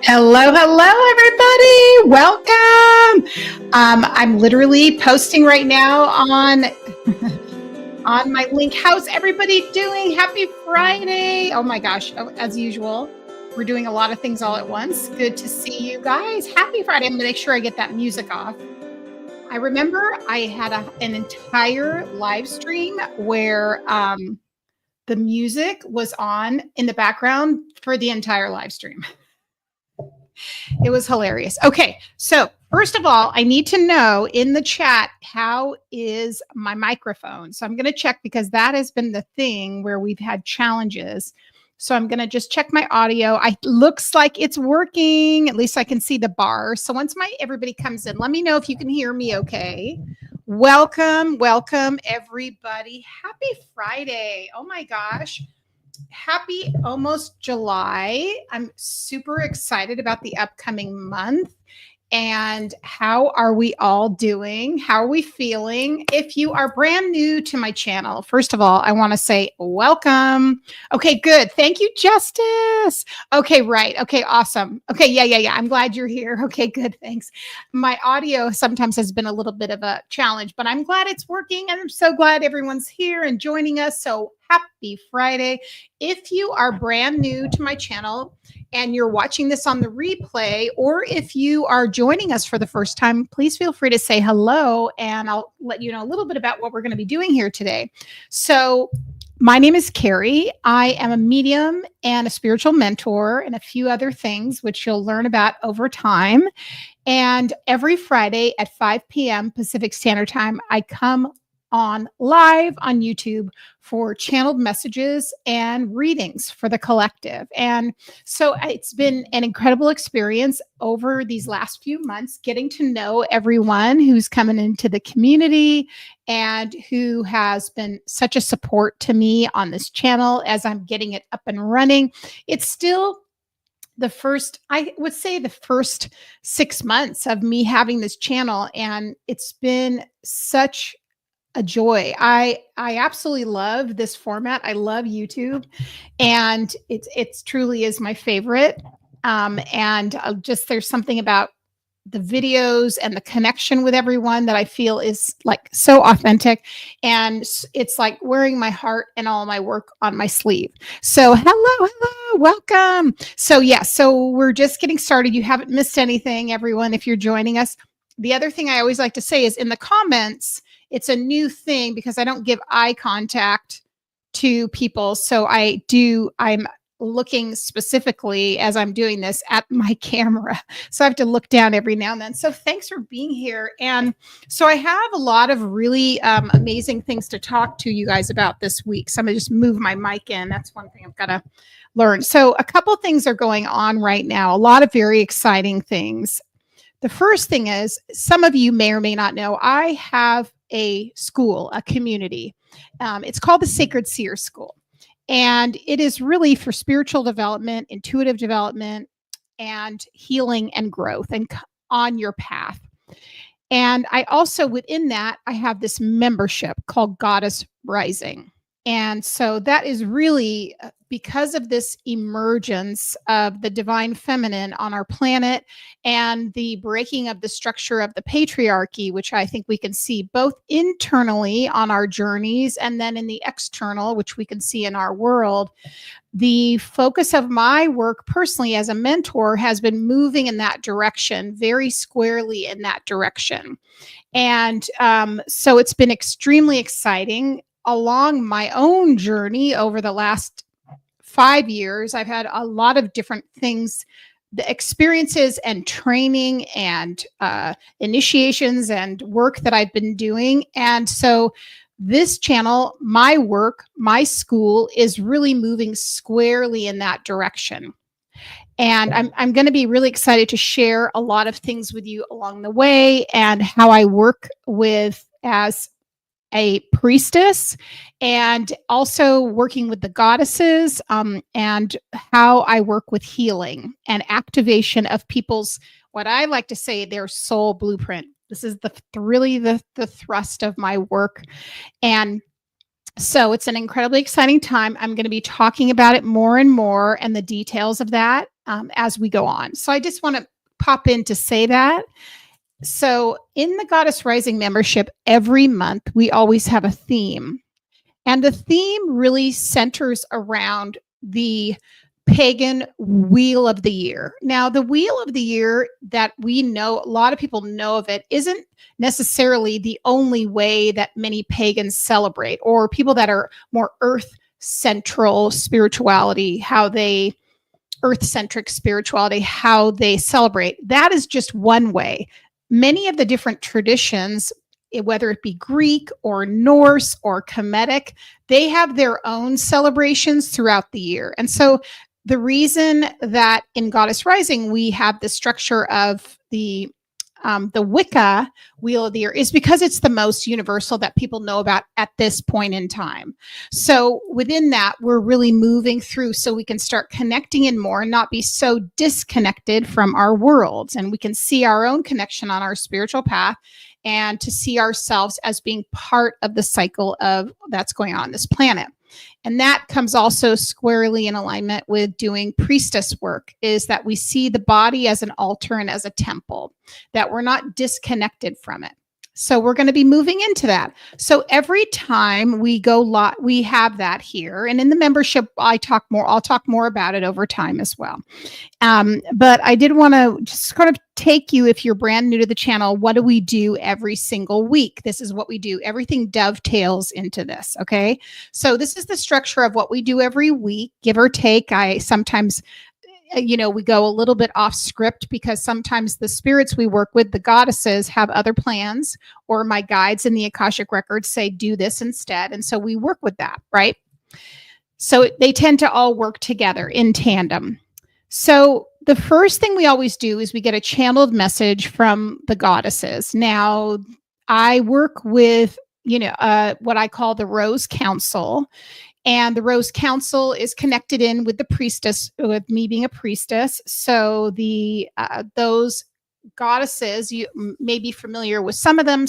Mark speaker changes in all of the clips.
Speaker 1: Hello, hello, everybody. Welcome. I'm literally posting right now on on my link. How's everybody doing? Happy Friday. Oh my gosh. Oh, as usual, we're doing a lot of things all at once. Good to see you guys. Happy Friday. I'm going to make sure I get that music off. I remember I had an entire live stream where the music was on in the background for the entire live stream. It was hilarious. Okay, so first of all, I need to know in the chat, how is my microphone? So I'm going to check because that has been the thing where we've had challenges. So I'm going to just check my audio. Looks like it's working. At least I can see the bar. So once everybody comes in, let me know if you can hear me okay. Welcome, welcome everybody. Happy Friday. Oh my gosh. Happy almost July. I'm super excited about the upcoming month. And how are we all doing? How are we feeling? If you are brand new to my channel, first of all, I want to say welcome. Okay, good. Thank you, Justice. Okay, right. Okay, awesome. Okay, yeah. I'm glad you're here. Okay, good. Thanks. My audio sometimes has been a little bit of a challenge, but I'm glad it's working. And I'm so glad everyone's here and joining us. So happy Friday. If you are brand new to my channel, and you're watching this on the replay, or if you are joining us for the first time, please feel free to say hello and I'll let you know a little bit about what we're going to be doing here today. So my name is Carey. I am a medium and a spiritual mentor and a few other things, which you'll learn about over time. And every Friday at 5 p.m. Pacific Standard Time, I come on live on YouTube for channeled messages and readings for the collective. And so it's been an incredible experience over these last few months, getting to know everyone who's coming into the community and who has been such a support to me on this channel as I'm getting it up and running. It's still I would say the first 6 months of me having this channel, and it's been such a joy. I absolutely love this format. I love YouTube, and it's truly is my favorite. There's something about the videos and the connection with everyone that I feel is like so authentic, and it's like wearing my heart and all my work on my sleeve. So hello, welcome. So we're just getting started. You haven't missed anything, everyone, if you're joining us. The other thing I always like to say is in the comments, it's a new thing because I don't give eye contact to people. So I'm looking specifically as I'm doing this at my camera. So I have to look down every now and then. So thanks for being here. And so I have a lot of really amazing things to talk to you guys about this week. So I'm gonna just move my mic in. That's one thing I've got to learn. So a couple things are going on right now, a lot of very exciting things. The first thing is, some of you may or may not know, I have a school, a community. It's called the Sacred Seer School. And it is really for spiritual development, intuitive development, and healing and growth and on your path. And I also, within that, I have this membership called Goddess Rising. And so that is really because of this emergence of the divine feminine on our planet and the breaking of the structure of the patriarchy, which I think we can see both internally on our journeys and then in the external, which we can see in our world. The focus of my work personally as a mentor has been moving in that direction, very squarely in that direction. And so it's been extremely exciting. Along my own journey over the last 5 years, I've had a lot of different things, the experiences and training and initiations and work that I've been doing. And so this channel, my work, my school is really moving squarely in that direction. And I'm going to be really excited to share a lot of things with you along the way and how I work as a priestess, and also working with the goddesses, and how I work with healing and activation of people's, what I like to say, their soul blueprint. This is really the thrust of my work. And So it's an incredibly exciting time. I'm going to be talking about it more and more and the details of that as we go on. So I just want to pop in to say that. So in the Goddess Rising membership, every month we always have a theme. And the theme really centers around the pagan wheel of the year. Now, the wheel of the year that we know, a lot of people know of it, isn't necessarily the only way that many pagans celebrate, or people that are more earth central spirituality, earth centric spirituality, how they celebrate. That is just one way. Many of the different traditions, whether it be Greek or Norse or Kemetic, they have their own celebrations throughout the year. And so the reason that in Goddess Rising we have the structure of the Wicca wheel of the year is because it's the most universal that people know about at this point in time. So within that, we're really moving through so we can start connecting in more and not be so disconnected from our worlds. And we can see our own connection on our spiritual path and to see ourselves as being part of the cycle of that's going on this planet. And that comes also squarely in alignment with doing priestess work, is that we see the body as an altar and as a temple, that we're not disconnected from it. So we're going to be moving into that. So every time we go we have that here. And in the membership, I'll talk more about it over time as well. But I did want to just kind of take you, if you're brand new to the channel, what do we do every single week? This is what we do. Everything dovetails into this. Okay. So this is the structure of what we do every week, give or take. I sometimes, we go a little bit off script because sometimes the spirits we work with, the goddesses, have other plans, or my guides in the Akashic Records say, do this instead. And so we work with that, right? So they tend to all work together in tandem. So the first thing we always do is we get a channeled message from the goddesses. Now, I work with, what I call the Rose Council. And the Rose Council is connected in with the priestess, with me being a priestess. So those goddesses, you may be familiar with some of them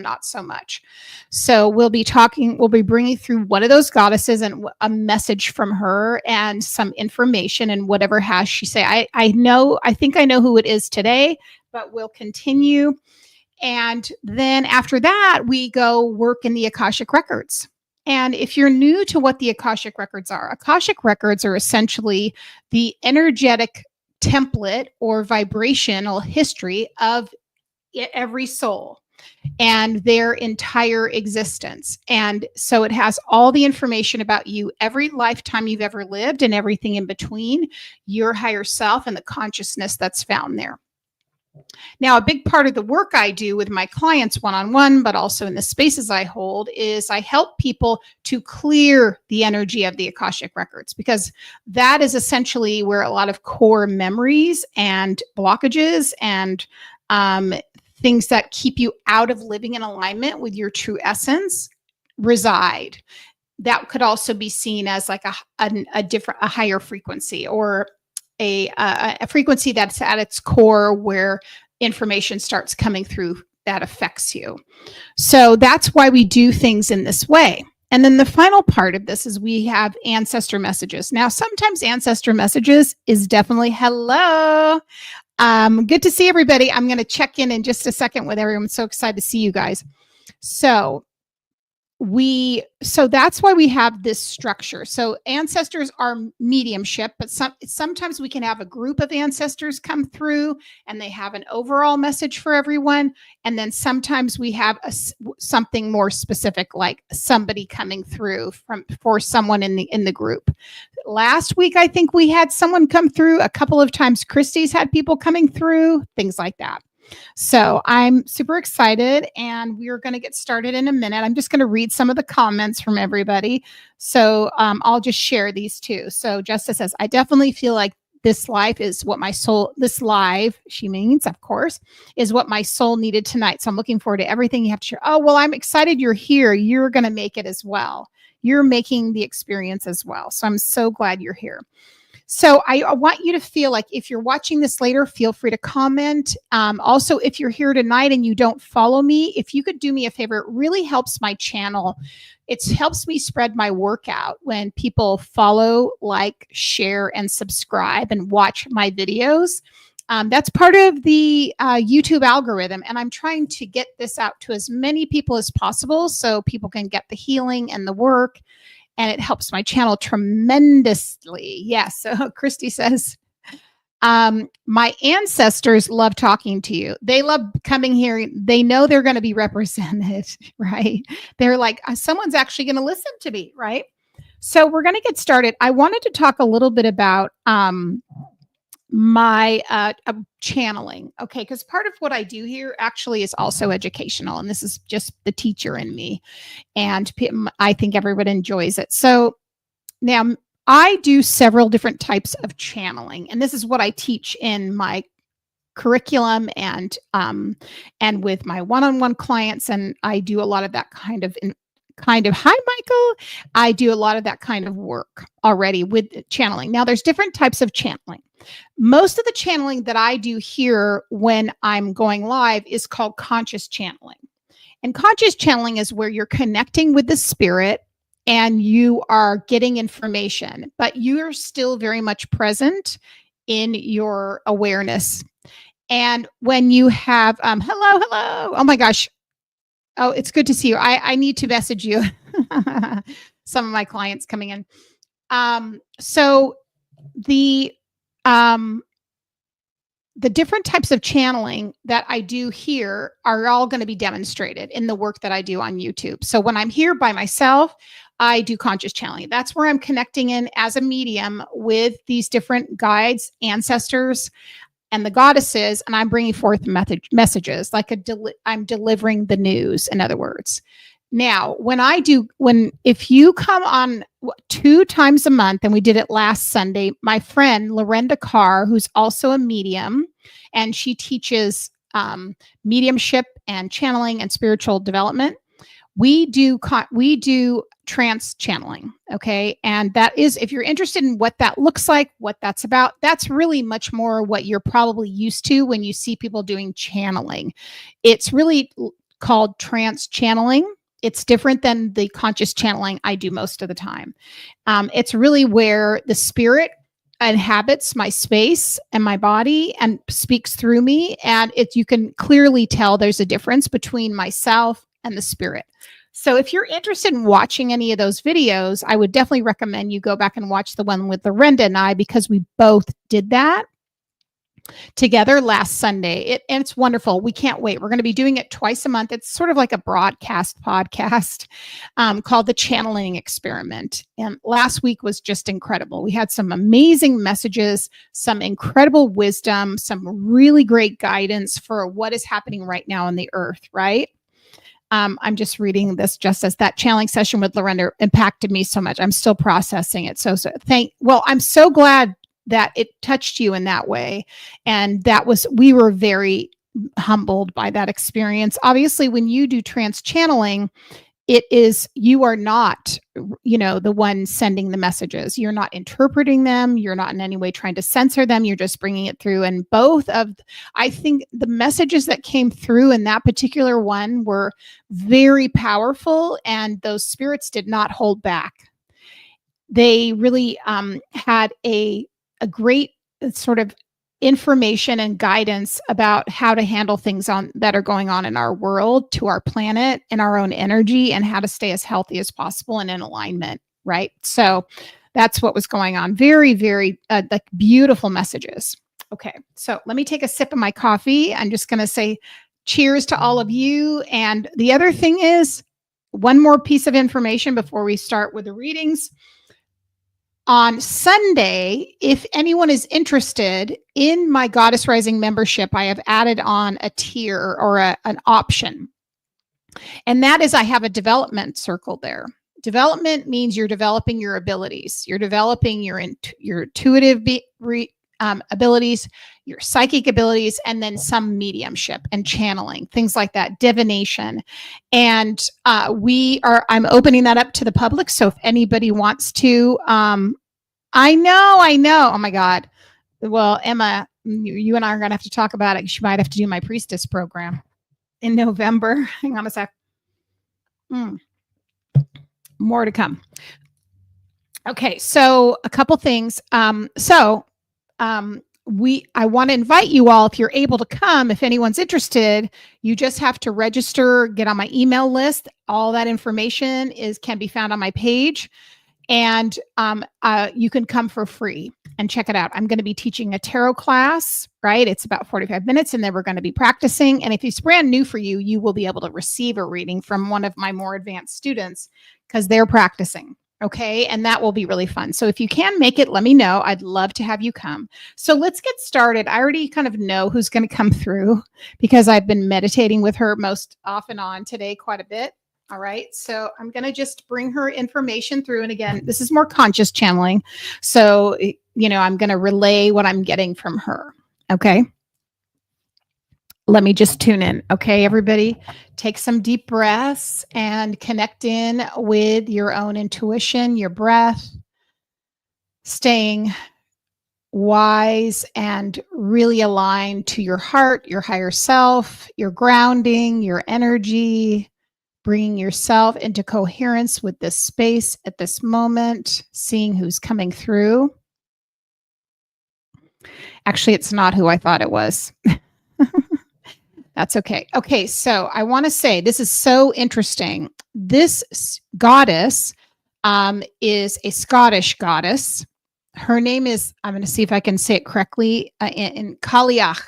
Speaker 1: not so much. So we'll be bringing through one of those goddesses and a message from her and some information and whatever has she say. I think I know who it is today, but we'll continue. And then after that, we go work in the Akashic Records. And if you're new to what the Akashic Records are essentially the energetic template or vibrational history of every soul and their entire existence. And so it has all the information about you, every lifetime you've ever lived and everything in between, your higher self and the consciousness that's found there. Now, a big part of the work I do with my clients one-on-one, but also in the spaces I hold, is I help people to clear the energy of the Akashic Records, because that is essentially where a lot of core memories and blockages and things that keep you out of living in alignment with your true essence reside. That could also be seen as like a higher frequency, or a frequency that's at its core where information starts coming through that affects you. So that's why we do things in this way. And then the final part of this is we have ancestor messages. Now, sometimes ancestor messages is definitely hello. Good to see everybody. I'm going to check in just a second with everyone. I'm so excited to see you guys. So that's why we have this structure. So ancestors are mediumship, but sometimes we can have a group of ancestors come through and they have an overall message for everyone. And then sometimes we have something more specific, like somebody coming through for someone in the group. Last week, I think we had someone come through. A couple of times Christy's had people coming through, things like that. So I'm super excited, and we're going to get started in a minute. I'm just going to read some of the comments from everybody. So I'll just share these too. So Justice says, I definitely feel like this life is what my soul, this live, she means, of course, is what my soul needed tonight. So I'm looking forward to everything you have to share. Oh, well, I'm excited you're here. You're going to make it as well. You're making the experience as well. So I'm so glad you're here. So I want you to feel like if you're watching this later, feel free to comment. Also, if you're here tonight and you don't follow me, if you could do me a favor, it really helps my channel. It helps me spread my work out when people follow, like, share, and subscribe and watch my videos. That's part of the YouTube algorithm, and I'm trying to get this out to as many people as possible so people can get the healing and the work, and it helps my channel tremendously. Yes, so Christy says, my ancestors love talking to you. They love coming here. They know they're going to be represented, right? They're like, someone's actually going to listen to me, right? So we're going to get started. I wanted to talk a little bit about my channeling, okay, because part of what I do here actually is also educational, and this is just the teacher in me, and I think everyone enjoys it. So now I do several different types of channeling, and this is what I teach in my curriculum and with my one-on-one clients, and I do a lot of that kind of hi Michael, I do a lot of that kind of work already with channeling. Now there's different types of channeling. Most of the channeling that I do here when I'm going live is called conscious channeling. And conscious channeling is where you're connecting with the spirit and you are getting information, but you're still very much present in your awareness. And when you have, hello, oh my gosh. Oh, it's good to see you. I need to message you. Some of my clients coming in. So the different types of channeling that I do here are all going to be demonstrated in the work that I do on YouTube. So when I'm here by myself, I do conscious channeling. That's where I'm connecting in as a medium with these different guides, ancestors, and the goddesses, and I'm bringing forth messages, like I'm delivering the news, in other words. Now, if you come on 2 times a month, and we did it last Sunday, my friend Lorenda Carr, who's also a medium, and she teaches mediumship and channeling and spiritual development. We do trance channeling, okay? And that is, if you're interested in what that looks like, what that's about, that's really much more what you're probably used to when you see people doing channeling. It's really called trance channeling. It's different than the conscious channeling I do most of the time. It's really where the spirit inhabits my space and my body and speaks through me. And you can clearly tell there's a difference between myself and the spirit. So if you're interested in watching any of those videos, I would definitely recommend you go back and watch the one with Lorenda and I, because we both did that together last Sunday. And it's wonderful. We can't wait. We're going to be doing it twice a month. It's sort of like a broadcast podcast called The Channeling Experiment. And last week was just incredible. We had some amazing messages, some incredible wisdom, some really great guidance for what is happening right now on the earth, right? I'm just reading this just as that channeling session with Lorenda impacted me so much. I'm still processing it. Well, I'm so glad that it touched you in that way. And we were very humbled by that experience. Obviously, when you do trance channeling, you are not, the one sending the messages. You're not interpreting them. You're not in any way trying to censor them. You're just bringing it through. And I think the messages that came through in that particular one were very powerful, and those spirits did not hold back. They really had a great sort of information and guidance about how to handle things that are going on in our world, to our planet, and our own energy, and how to stay as healthy as possible and in alignment, right? So that's what was going on. Very, very like beautiful messages. Okay, so let me take a sip of my coffee. I'm just going to say cheers to all of you. And the other thing is, one more piece of information before we start with the readings. On Sunday, if anyone is interested in my Goddess Rising membership, I have added on a tier or an option. And that is, I have a development circle there. Development means you're developing your abilities. You're developing your intuitive abilities, your psychic abilities, and then some mediumship and channeling, things like that, divination. And I'm opening that up to the public. So if anybody wants to I know. Oh my God. Well, Emma, you and I are going to have to talk about it. She might have to do my priestess program in November. Hang on a sec. More to come. Okay, so a couple things. I want to invite you all, if you're able to come, if anyone's interested, you just have to register, get on my email list. All that information can be found on my page, and you can come for free and check it out. I'm going to be teaching a tarot class, right? It's about 45 minutes, and then we're going to be practicing. And if it's brand new for you, you will be able to receive a reading from one of my more advanced students because they're practicing. Okay. And that will be really fun. So if you can make it, let me know. I'd love to have you come. So let's get started. I already kind of know who's going to come through because I've been meditating with her most off and on today quite a bit. All right. So I'm going to just bring her information through. And again, this is more conscious channeling. So, I'm going to relay what I'm getting from her. Okay. Let me just tune in. Okay, everybody, take some deep breaths and connect in with your own intuition, your breath, staying wise and really aligned to your heart, your higher self, your grounding, your energy, bringing yourself into coherence with this space at this moment, seeing who's coming through. Actually, it's not who I thought it was. That's okay. Okay, so I want to say this is so interesting. This goddess is a Scottish goddess. Her name is, I'm going to see if I can say it correctly, in Kaliach.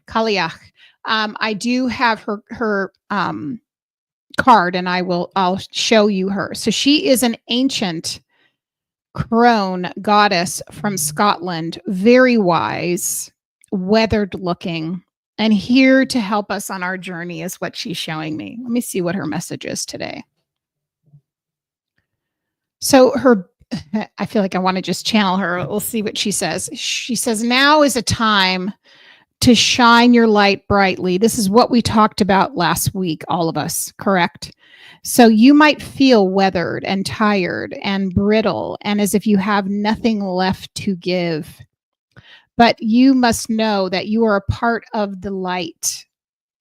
Speaker 1: Kaliach. I do have her card, and I'll show you her. So she is an ancient crone goddess from Scotland, very wise, weathered looking. And here to help us on our journey is what she's showing me. Let me see what her message is today. So I feel like I want to just channel her. We'll see what she says. She says, now is a time to shine your light brightly. This is what we talked about last week, all of us, correct? So you might feel weathered and tired and brittle and as if you have nothing left to give. But you must know that you are a part of the light.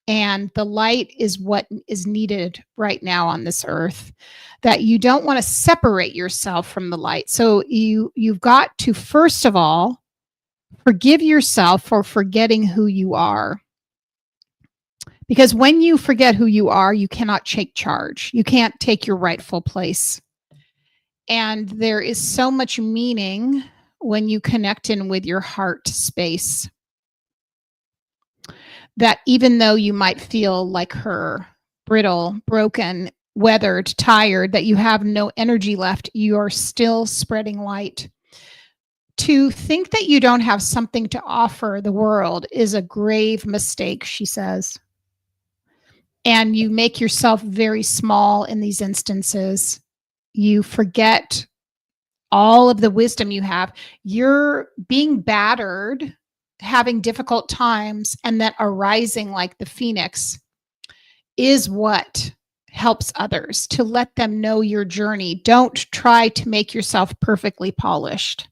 Speaker 1: And the light is what is needed right now on this earth, that you don't want to separate yourself from the light. So you've got to, first of all, forgive yourself for forgetting who you are. Because when you forget who you are, you cannot take charge. You can't take your rightful place. And there is so much meaning when you connect in with your heart space, that even though you might feel like her, brittle, broken, weathered, tired, that you have no energy left, you are still spreading light. To think that you don't have something to offer the world is a grave mistake, she says. And you make yourself very small in these instances. You forget all of the wisdom you have. You're being battered, having difficult times, and that arising like the phoenix is what helps others, to let them know your journey. Don't try to make yourself perfectly polished.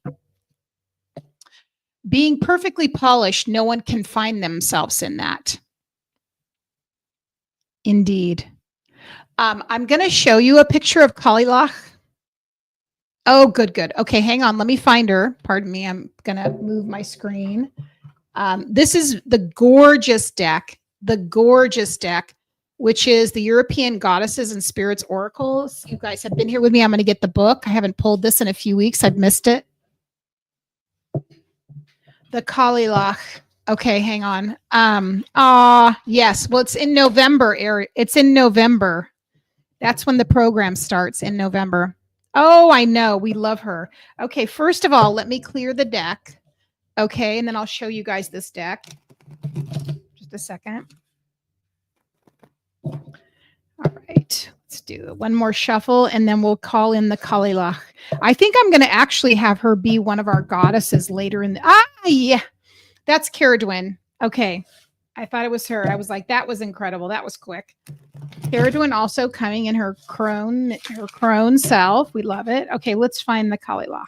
Speaker 1: Being perfectly polished, no one can find themselves in that. Indeed. I'm going to show you a picture of Kalilach. Oh, good. Okay, hang on. Let me find her. Pardon me. I'm going to move my screen. This is the gorgeous deck, which is the European Goddesses and Spirits Oracles. You guys have been here with me. I'm going to get the book. I haven't pulled this in a few weeks. I've missed it. The Kalilach. Okay, hang on. Yes. Well, it's in November, Eric. It's in November. That's when the program starts, in November. Oh, I know. We love her. Okay, first of all, let me clear the deck. Okay, and then I'll show you guys this deck. Just a second. All right, let's do one more shuffle, and then we'll call in the Kalilach. I think I'm going to actually have her be one of our goddesses later in the... yeah, that's Caradwyn. Okay, I thought it was her. I was like, that was incredible. That was quick. Caradwyn also coming in her crone self. We love it. Okay, let's find the Kalilach.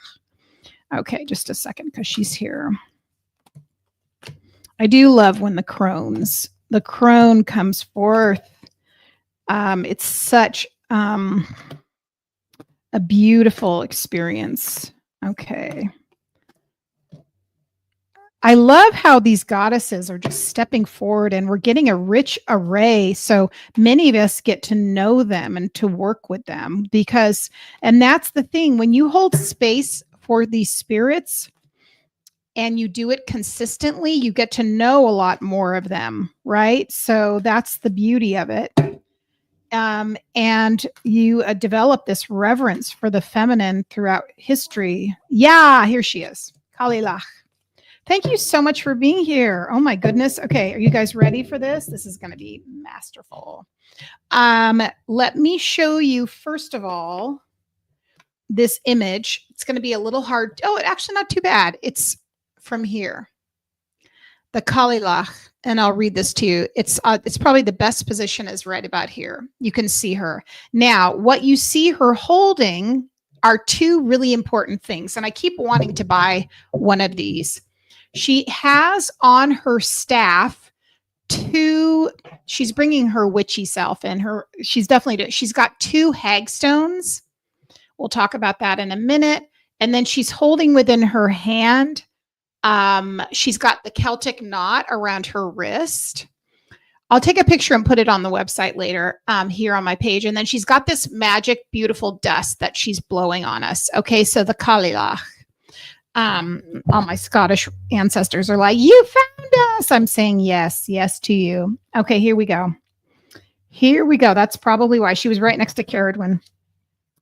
Speaker 1: Okay, just a second, because she's here. I do love when the crone comes forth. It's such a beautiful experience. Okay. I love how these goddesses are just stepping forward, and we're getting a rich array. So many of us get to know them and to work with them and that's the thing, when you hold space for these spirits and you do it consistently, you get to know a lot more of them, right? So that's the beauty of it. And you develop this reverence for the feminine throughout history. Yeah, here she is, Kalilach. Thank you so much for being here. Oh my goodness. Okay, are you guys ready for this? This is going to be masterful. Let me show you, first of all, this image. It's going to be a little hard. Oh, actually not too bad. It's from here. The Kalilach, and I'll read this to you. It's probably the best position is right about here. You can see her. Now, what you see her holding are two really important things, and I keep wanting to buy one of these. She has on her staff she's bringing her witchy self in. She's got two hagstones. We'll talk about that in a minute. And then she's holding within her hand, she's got the Celtic knot around her wrist. I'll take a picture and put it on the website later, here on my page. And then she's got this magic, beautiful dust that she's blowing on us. Okay, so the Kalilach. All my Scottish ancestors are like, you found us. I'm saying yes to you. Okay, here we go. That's probably why she was right next to Caradwin.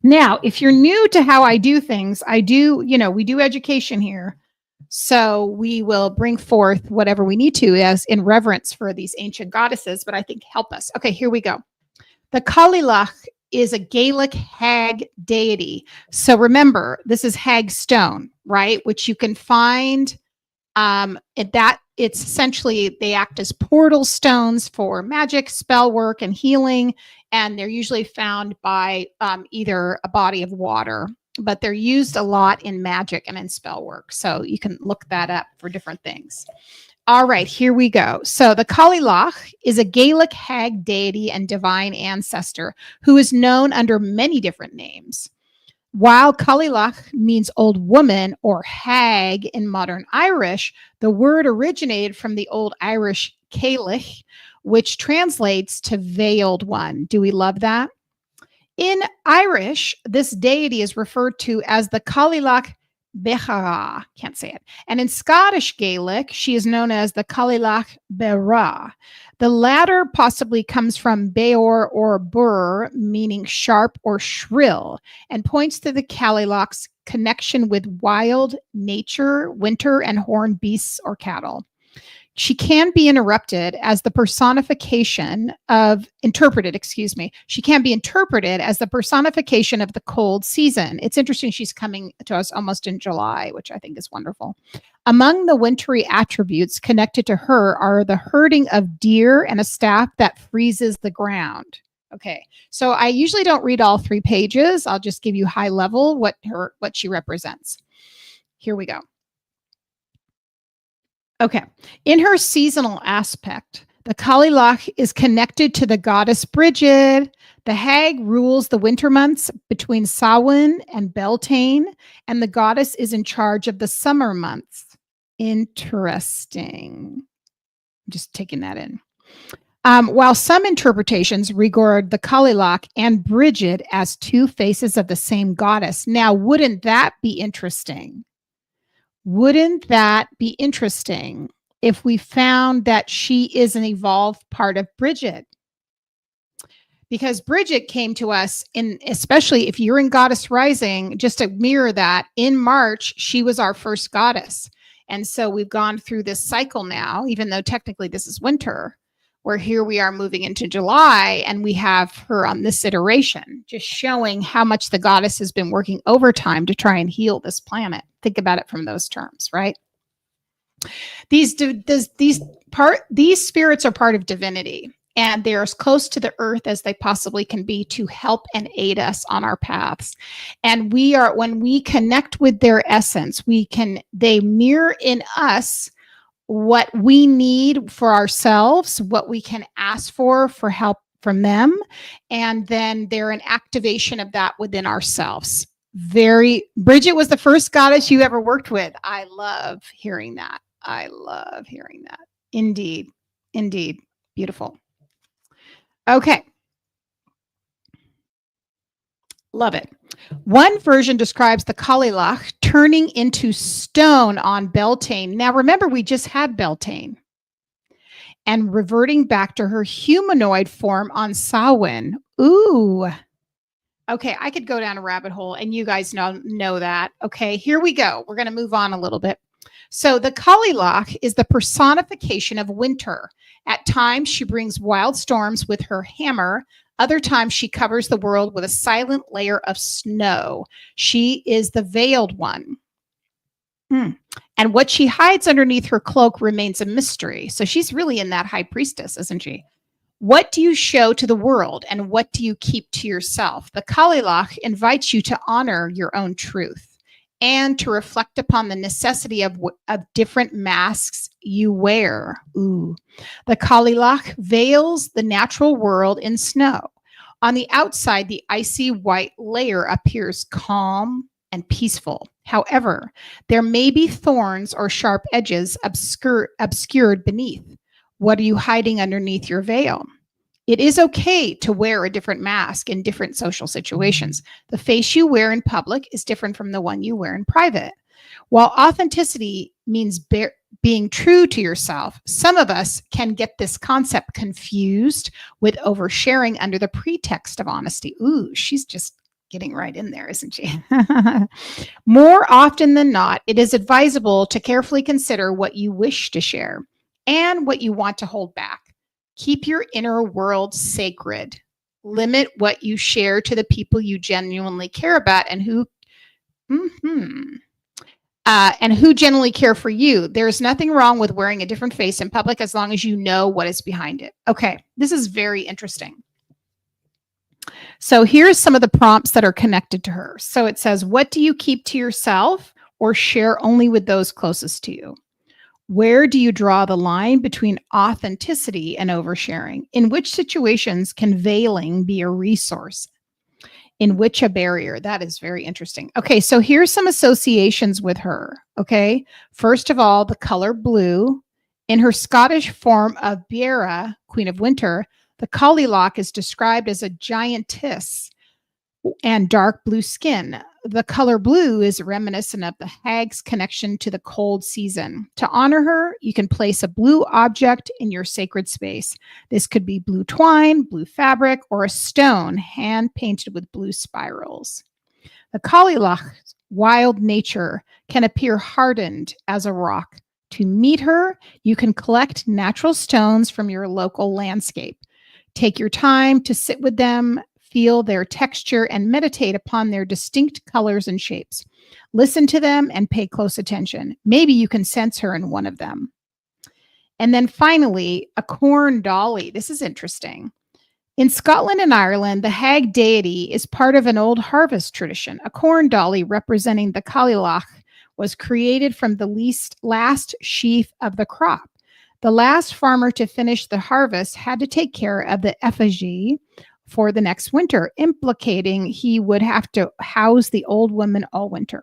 Speaker 1: Now, if you're new to how I do things, we do education here. So we will bring forth whatever we need to as in reverence for these ancient goddesses, but I think help us. Okay, here we go. The Kalilach is a Gaelic hag deity. So remember, this is hag stone, right? Which you can find it's essentially, they act as portal stones for magic, spell work, and healing. And they're usually found by either a body of water, but they're used a lot in magic and in spell work. So you can look that up for different things. All right, here we go. So the Kalilach is a Gaelic hag deity and divine ancestor who is known under many different names. While Kalilach means old woman or hag in modern Irish, the word originated from the Old Irish Cailleach, which translates to veiled one. Do we love that? In Irish, this deity is referred to as the Kalilach Bechara, can't say it. And in Scottish Gaelic, she is known as the Kalilach Bera. The latter possibly comes from Beor or Bur, meaning sharp or shrill, and points to the Kalilach's connection with wild nature, winter, and horned beasts or cattle. She can be interpreted as the personification of the cold season. It's interesting, she's coming to us almost in July, which I think is wonderful. Among the wintry attributes connected to her are the herding of deer and a staff that freezes the ground. Okay, so I usually don't read all 3 pages. I'll just give you high level what she represents. Here we go. Okay. In her seasonal aspect, the Kalilach is connected to the goddess Bridget. The hag rules the winter months between Samhain and Beltane, and the goddess is in charge of the summer months. Interesting. I'm just taking that in. While some interpretations regard the Kalilach and Bridget as 2 faces of the same goddess. Now, wouldn't that be interesting? Wouldn't that be interesting if we found that she is an evolved part of Bridget? Because Bridget came to us especially if you're in Goddess Rising, just to mirror that, in March, she was our first goddess. And so we've gone through this cycle now, even though technically this is winter, where here we are moving into July and we have her on this iteration, just showing how much the goddess has been working overtime to try and heal this planet. Think about it from those terms, right? These spirits are part of divinity. and they're as close to the earth as they possibly can be to help and aid us on our paths. And when we connect with their essence, they mirror in us what we need for ourselves, what we can ask for help from them, and then they're an activation of that within ourselves. Bridget was the first goddess you ever worked with. I love hearing that. Indeed. Beautiful. Okay. Love it. One version describes the Kalilach turning into stone on Beltane. Now, remember, we just had Beltane. And reverting back to her humanoid form on Samhain. Ooh. Okay, I could go down a rabbit hole, and you guys know that. Okay, here we go. We're going to move on a little bit. So the Kalilach is the personification of winter. At times, she brings wild storms with her hammer. Other times, she covers the world with a silent layer of snow. She is the veiled one. And what she hides underneath her cloak remains a mystery. So she's really in that high priestess, isn't she? What do you show to the world, and what do you keep to yourself? The Kalilach invites you to honor your own truth and to reflect upon the necessity of different masks you wear. Ooh. The Kalilach veils the natural world in snow. On the outside, the icy white layer appears calm and peaceful. However, there may be thorns or sharp edges obscured beneath. What are you hiding underneath your veil? It is okay to wear a different mask in different social situations. The face you wear in public is different from the one you wear in private. While authenticity means being true to yourself, some of us can get this concept confused with oversharing under the pretext of honesty. Ooh, she's just getting right in there, isn't she? More often than not, it is advisable to carefully consider what you wish to share and what you want to hold back. Keep your inner world sacred. Limit what you share to the people you genuinely care about and who genuinely care for you. There's nothing wrong with wearing a different face in public as long as you know what is behind it. Okay, this is very interesting. So here's some of the prompts that are connected to her. So it says, what do you keep to yourself or share only with those closest to you? Where do you draw the line between authenticity and oversharing? In which situations can veiling be a resource? In which a barrier? That is very interesting. Okay, so here's some associations with her. Okay, first of all, the color blue. In her Scottish form of Beara, Queen of Winter, the Kalilach is described as a giantess and dark blue skin. The color blue is reminiscent of the hag's connection to the cold season. To honor her, you can place a blue object in your sacred space. This could be blue twine, blue fabric, or a stone hand painted with blue spirals. The Kalilach's wild nature can appear hardened as a rock. To meet her, you can collect natural stones from your local landscape. Take your time to sit with them, feel their texture, and meditate upon their distinct colors and shapes. Listen to them and pay close attention. Maybe you can sense her in one of them. And then finally, a corn dolly. This is interesting. In Scotland and Ireland, the hag deity is part of an old harvest tradition. A corn dolly representing the Kalilach was created from the last sheaf of the crop. The last farmer to finish the harvest had to take care of the effigy for the next winter, implicating he would have to house the old woman all winter.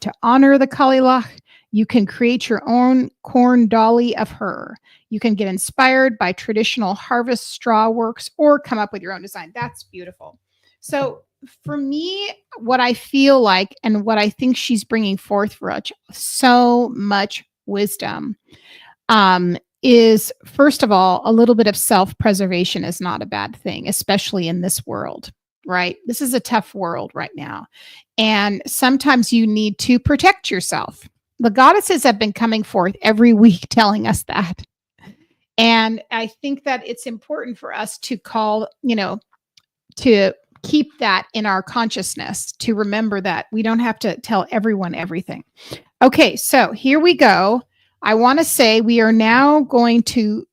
Speaker 1: To honor the Kalilach, you can create your own corn dolly of her. You can get inspired by traditional harvest straw works or come up with your own design. That's beautiful. So for me, what I feel like and what I think she's bringing forth for us, so much wisdom, is, first of all, a little bit of self-preservation is not a bad thing, especially in this world, right? This is a tough world right now. And sometimes you need to protect yourself. The goddesses have been coming forth every week telling us that. And I think that it's important for us to to keep that in our consciousness, to remember that we don't have to tell everyone everything. Okay, so here we go. I want to say we are now going to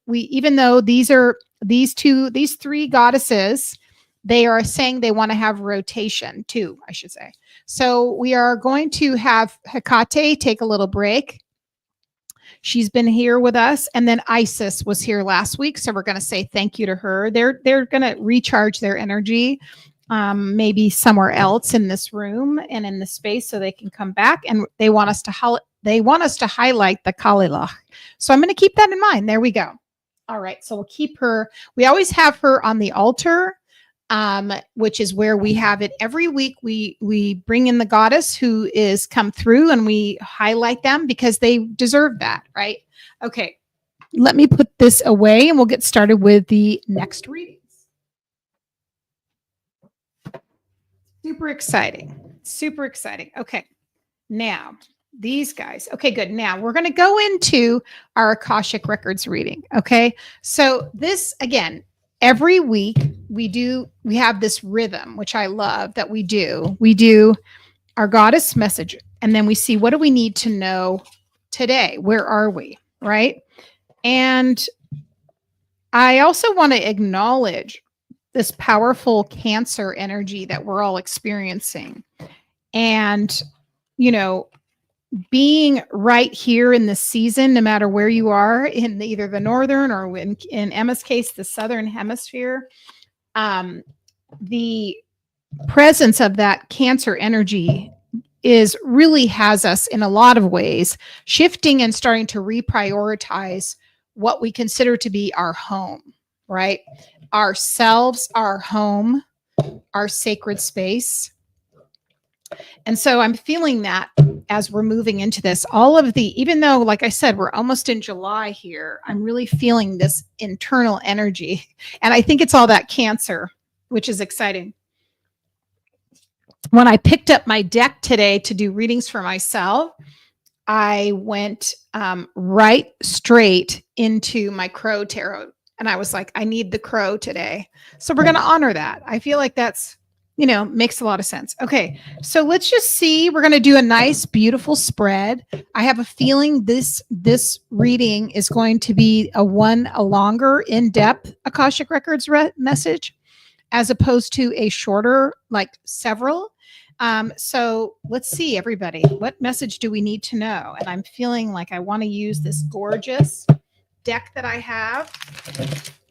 Speaker 1: even though these are these three goddesses, they are saying they want to have rotation too, I should say. So we are going to have Hecate take a little break. She's been here with us, and then Isis was here last week, so we're going to say thank you to her. They're going to recharge their energy, maybe somewhere else in this room and in the space, so they can come back. And they want us to highlight the Kalilach. So I'm going to keep that in mind. There we go. All right, so we'll keep her. We always have her on the altar, which is where we have it every week. We bring in the goddess who is come through, and we highlight them because they deserve that, right? Okay, let me put this away and we'll get started with the next readings. Super exciting. Super exciting. Okay, now these guys. Okay, good. Now we're going to go into our Akashic Records reading. Okay, so this again, every week we have this rhythm, which I love that we do. We do our goddess message, and then we see what do we need to know today? Where are we? Right? And I also want to acknowledge this powerful Cancer energy that we're all experiencing. And, you know, being right here in the season, no matter where you are in either the northern or in Emma's case, the southern hemisphere, the presence of that Cancer energy really has us in a lot of ways shifting and starting to reprioritize what we consider to be our home, right? Ourselves, our home, our sacred space. And so I'm feeling that as we're moving into this, even though, like I said, we're almost in July here, I'm really feeling this internal energy. And I think it's all that Cancer, which is exciting. When I picked up my deck today to do readings for myself, I went right straight into my Crow Tarot. And I was like, I need the Crow today. So we're going to honor that. I feel like that's, makes a lot of sense. Okay, so let's just see. We're going to do a nice, beautiful spread. I have a feeling this reading is going to be a longer, in-depth Akashic Records message, as opposed to a shorter, like several. So let's see, everybody. What message do we need to know? And I'm feeling like I want to use this gorgeous deck that I have,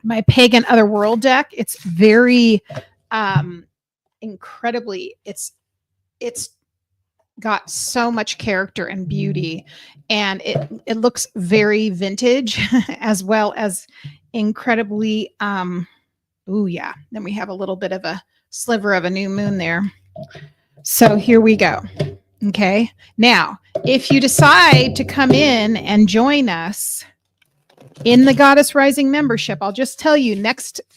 Speaker 1: my Pagan Otherworld deck. It's very incredibly, it's got so much character and beauty, and it looks very vintage as well as incredibly oh yeah, then we have a little bit of a sliver of a new moon there. So here we go. Okay, now if you decide to come in and join us in the Goddess Rising membership, I'll just tell you,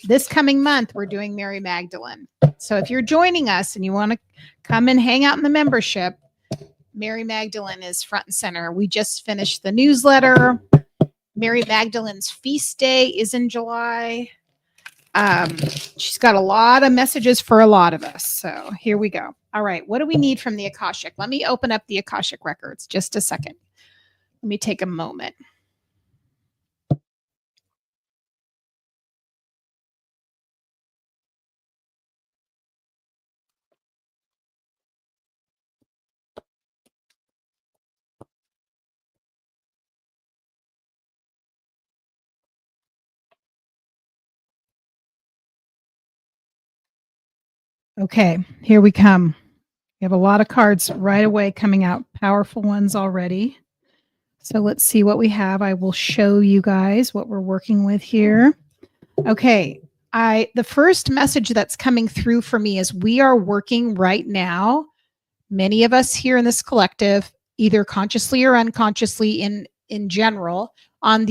Speaker 1: this coming month, we're doing Mary Magdalene. So if you're joining us and you want to come and hang out in the membership, Mary Magdalene is front and center. We just finished the newsletter. Mary Magdalene's feast day is in July. She's got a lot of messages for a lot of us. So here we go. All right. What do we need from the Akashic? Let me open up the Akashic Records. Just a second. Let me take a moment. Okay, here we come. We have a lot of cards right away coming out, powerful ones already. So let's see what we have. I will show you guys what we're working with here. Okay, the first message that's coming through for me is we are working right now, many of us here in this collective, either consciously or unconsciously in general, on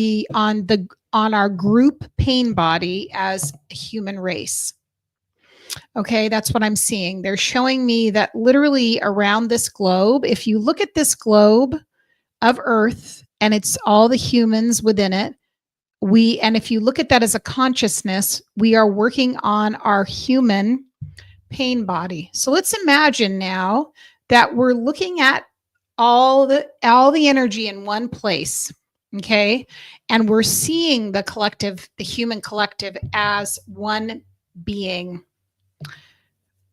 Speaker 1: our group pain body as a human race. Okay, that's what I'm seeing. They're showing me that literally around this globe, if you look at this globe of Earth and it's all the humans within it, and if you look at that as a consciousness, we are working on our human pain body. So let's imagine now that we're looking at all the energy in one place. Okay. And we're seeing the collective, the human collective, as one being.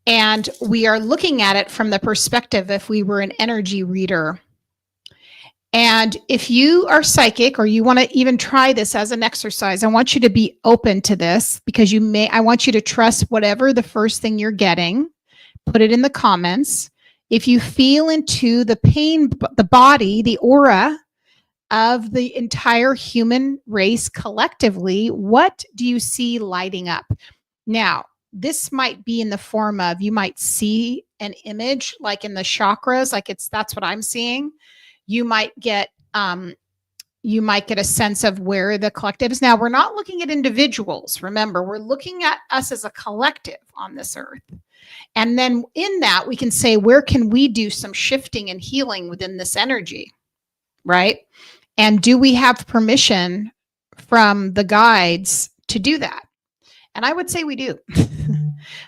Speaker 1: And we are looking at it from the perspective if we were an energy reader. And if you are psychic or you want to even try this as an exercise, I want you to be open to this, because I want you to trust whatever the first thing you're getting, put it in the comments. If you feel into the pain, the body, the aura of the entire human race collectively, what do you see lighting up? Now, this might be in the form of, you might see an image like in the chakras, that's what I'm seeing. You might get a sense of where the collective is. Now, we're not looking at individuals. Remember, we're looking at us as a collective on this earth. And then in that, we can say, where can we do some shifting and healing within this energy, right? And do we have permission from the guides to do that? And I would say we do.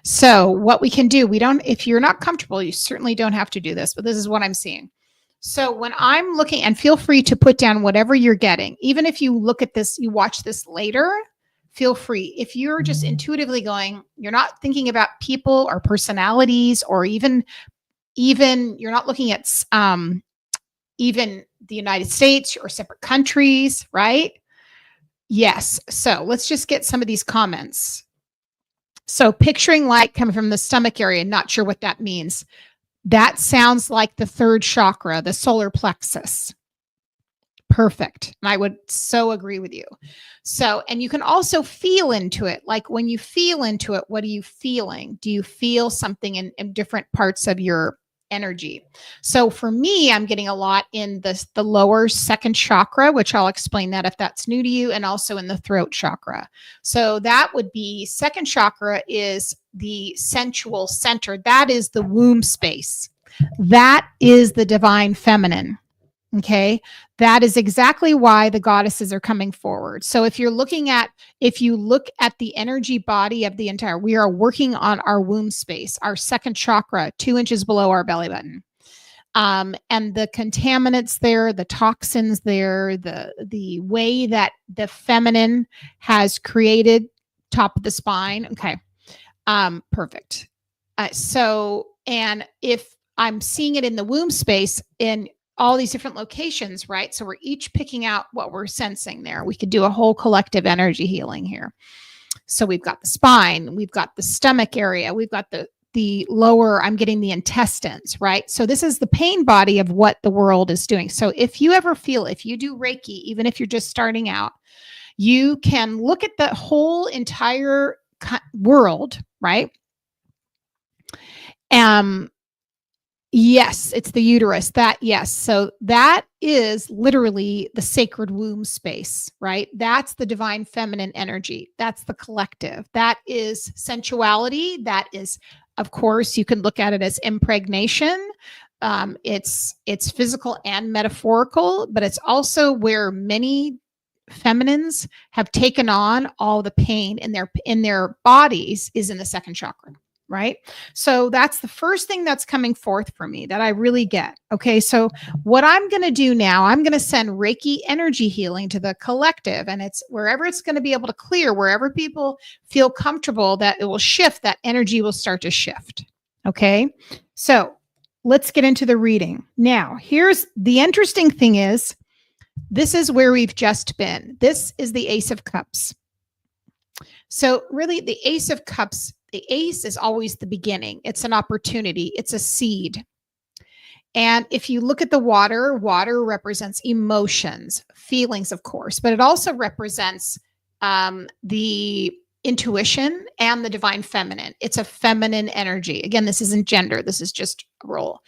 Speaker 1: So what we can do, if you're not comfortable, you certainly don't have to do this, but this is what I'm seeing. So when I'm looking, and feel free to put down whatever you're getting, even if you look at this, you watch this later, feel free. If you're just intuitively going, you're not thinking about people or personalities, or even you're not looking at even the United States or separate countries, right? Yes. So let's just get some of these comments. So picturing light coming from the stomach area, not sure what that means. That sounds like the third chakra, the solar plexus. Perfect. And I would so agree with you. So, and you can also feel into it. Like when you feel into it, what are you feeling? Do you feel something in different parts of your energy? So for me, I'm getting a lot in the lower second chakra, which I'll explain that if that's new to you, and also in the throat chakra. So that would be, second chakra is the sensual center. That is the womb space. That is the divine feminine. Okay. That is exactly why the goddesses are coming forward. So if you look at the energy body of the entire, we are working on our womb space, our second chakra, 2 inches below our belly button. And the contaminants there, the toxins there, the way that the feminine has created top of the spine. Okay. Perfect. And if I'm seeing it in the womb space in all these different locations, right? So we're each picking out what we're sensing there. We could do a whole collective energy healing here. So we've got the spine, we've got the stomach area, we've got the lower, I'm getting the intestines, right? So this is the pain body of what the world is doing. So if you ever feel, if you do Reiki, even if you're just starting out, you can look at the whole entire world, right? Yes, it's the uterus. Yes. So that is literally the sacred womb space, right? That's the divine feminine energy. That's the collective. That is sensuality. That is, of course, you can look at it as impregnation. It's physical and metaphorical, but it's also where many feminines have taken on all the pain in their bodies is in the second chakra. Right? So that's the first thing that's coming forth for me that I really get. Okay. So what I'm going to do now, I'm going to send Reiki energy healing to the collective, and it's wherever it's going to be able to clear, wherever people feel comfortable that it will shift, that energy will start to shift. Okay. So let's get into the reading. Now, here's the interesting thing is, this is where we've just been. This is the Ace of Cups. So really the Ace of Cups, the ace is always the beginning. It's an opportunity. It's a seed. And if you look at the water represents emotions, feelings, of course, but it also represents the intuition and the divine feminine. It's a feminine energy. Again, this isn't gender. This is just a role.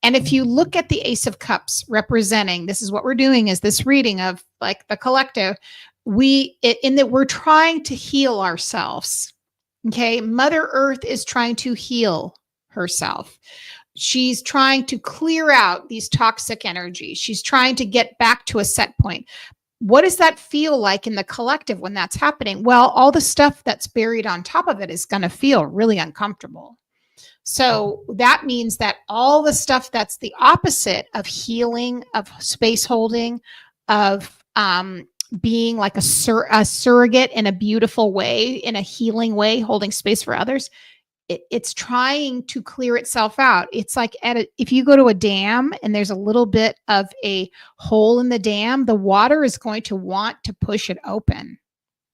Speaker 1: And if you look at the Ace of Cups representing, this is what we're doing, is this reading of like the collective, we're trying to heal ourselves. Okay. Mother Earth is trying to heal herself. She's trying to clear out these toxic energies. She's trying to get back to a set point. What does that feel like in the collective when that's happening? Well, all the stuff that's buried on top of it is going to feel really uncomfortable. So that means that all the stuff that's the opposite of healing, of space holding, of being like a surrogate in a beautiful way, in a healing way, holding space for others. It's trying to clear itself out. It's like if you go to a dam and there's a little bit of a hole in the dam, the water is going to want to push it open.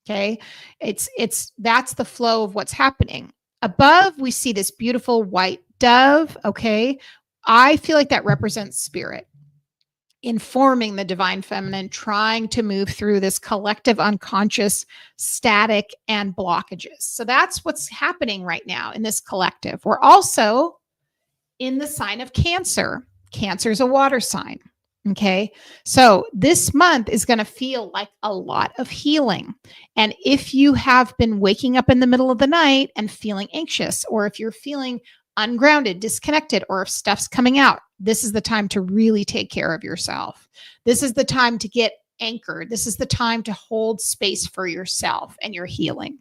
Speaker 1: Okay. That's the flow of what's happening. Above, we see this beautiful white dove. Okay. I feel like that represents spirit informing the divine feminine, trying to move through this collective unconscious static and blockages. So that's what's happening right now in this collective. We're also in the sign of Cancer. Cancer is a water sign. Okay. So this month is going to feel like a lot of healing. And if you have been waking up in the middle of the night and feeling anxious, or if you're feeling ungrounded, disconnected, or if stuff's coming out, this is the time to really take care of yourself. This is the time to get anchored. This is the time to hold space for yourself and your healing.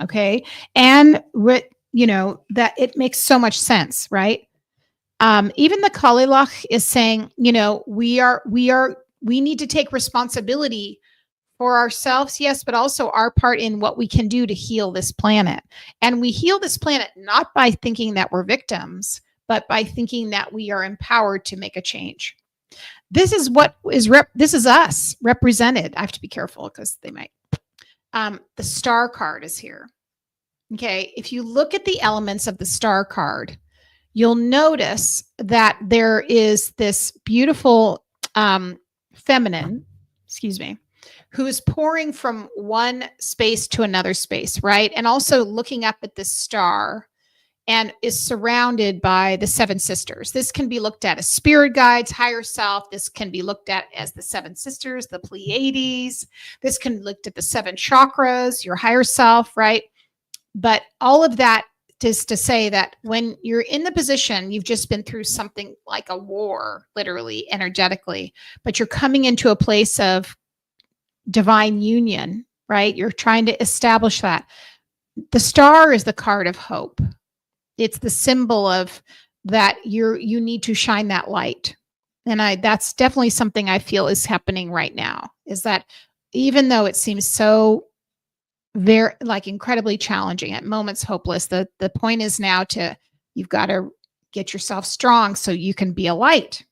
Speaker 1: Okay. And that it makes so much sense, right? Even the Kalilach is saying, we need to take responsibility for ourselves, yes, but also our part in what we can do to heal this planet. And we heal this planet not by thinking that we're victims, but by thinking that we are empowered to make a change. This is what is this is us represented. I have to be careful because they might. The star card is here. Okay, if you look at the elements of the star card, you'll notice that there is this beautiful feminine, who is pouring from one space to another space, right? And also looking up at this star and is surrounded by the seven sisters. This can be looked at as spirit guides, higher self. This can be looked at as the seven sisters, the Pleiades. This can be looked at the seven chakras, your higher self, right? But all of that is to say that when you're in the position, you've just been through something like a war, literally, energetically, but you're coming into a place of divine union, right? You're trying to establish that. The star is the card of hope. It's the symbol of that you need to shine that light. And that's definitely something I feel is happening right now, is that even though it seems so very incredibly challenging, at moments hopeless, the point is now you've got to get yourself strong so you can be a light.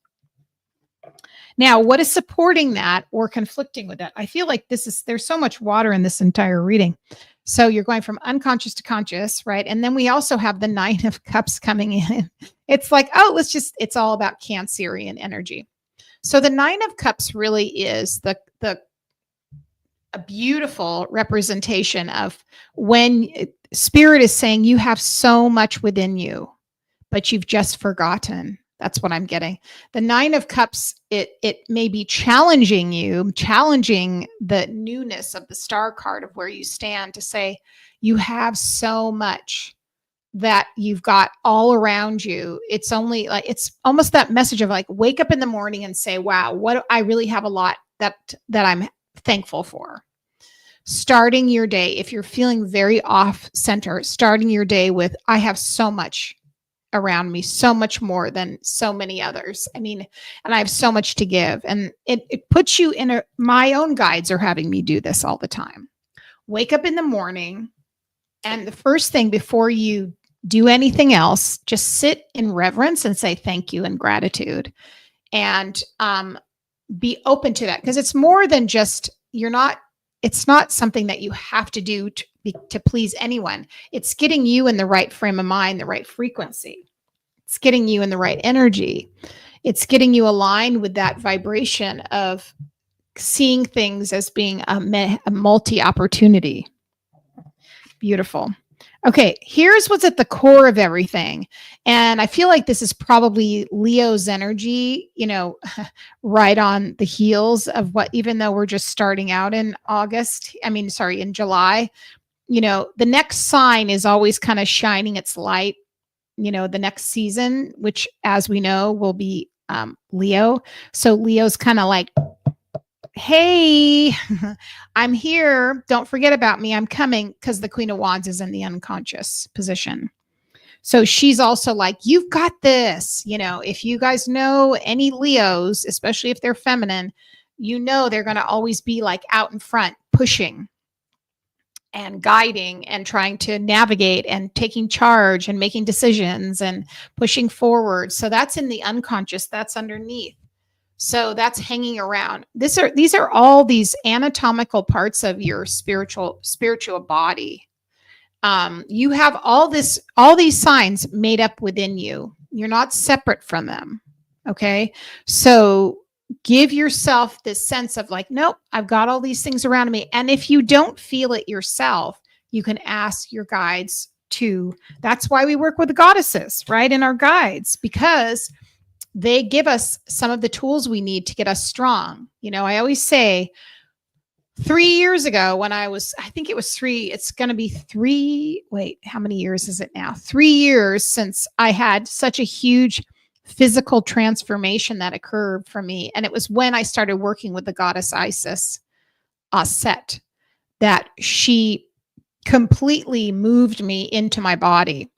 Speaker 1: Now, what is supporting that or conflicting with that? I feel like there's so much water in this entire reading. So you're going from unconscious to conscious, right? And then we also have the 9 of Cups coming in. It's like, it's all about Cancerian energy. So the 9 of Cups really is a beautiful representation of when spirit is saying you have so much within you, but you've just forgotten. That's what I'm getting. The 9 of Cups, it may be challenging the newness of the star card of where you stand, to say you have so much that you've got all around you. It's almost that message of wake up in the morning and say, wow, what I really have a lot that I'm thankful for. Starting your day, if you're feeling very off center, starting your day with, I have so much around me, so much more than so many others. I mean, and I have so much to give. And it puts you in my own guides are having me do this all the time. Wake up in the morning, and the first thing before you do anything else, just sit in reverence and say thank you and gratitude, and be open to that, because it's more than just, it's not something that you have to do to please anyone. It's getting you in the right frame of mind, the right frequency. It's getting you in the right energy. It's getting you aligned with that vibration of seeing things as being a multi-opportunity. Beautiful. Okay, here's what's at the core of everything. And I feel like this is probably Leo's energy, right on the heels of what, even though we're just starting out in in July, the next sign is always kind of shining its light, the next season, which, as we know, will be Leo. So Leo's kind of like, hey, I'm here. Don't forget about me. I'm coming, because the Queen of Wands is in the unconscious position. So she's also like, you've got this. If you guys know any Leos, especially if they're feminine, you know they're going to always be like out in front, pushing and guiding and trying to navigate and taking charge and making decisions and pushing forward. So that's in the unconscious, that's underneath. So that's hanging around. These are all these anatomical parts of your spiritual body. You have all these signs made up within you. You're not separate from them. Okay. So give yourself this sense of like, nope, I've got all these things around me. And if you don't feel it yourself, you can ask your guides to. That's why we work with the goddesses, right? And our guides, because they give us some of the tools we need to get us strong. You know, I always say 3 years ago when I think it was it's going to be 3. Wait, how many years is it now? 3 years since I had such a huge physical transformation that occurred for me. And it was when I started working with the goddess Isis, Aset, that she completely moved me into my body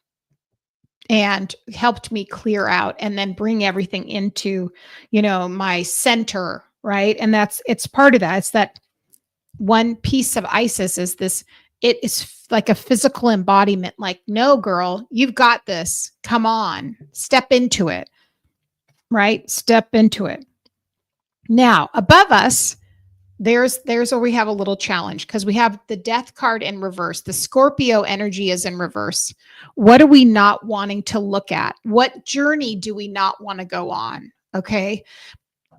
Speaker 1: and helped me clear out and then bring everything into, you know, my center, right? And it's part of that. It's that one piece of Isis is this, it is like a physical embodiment, like, no, girl, you've got this. Come on, step into it, right? Step into it. Now, above us, there's where we have a little challenge because we have the death card in reverse. The Scorpio energy is in reverse. What are we not wanting to look at? What journey do we not want to go on? Okay.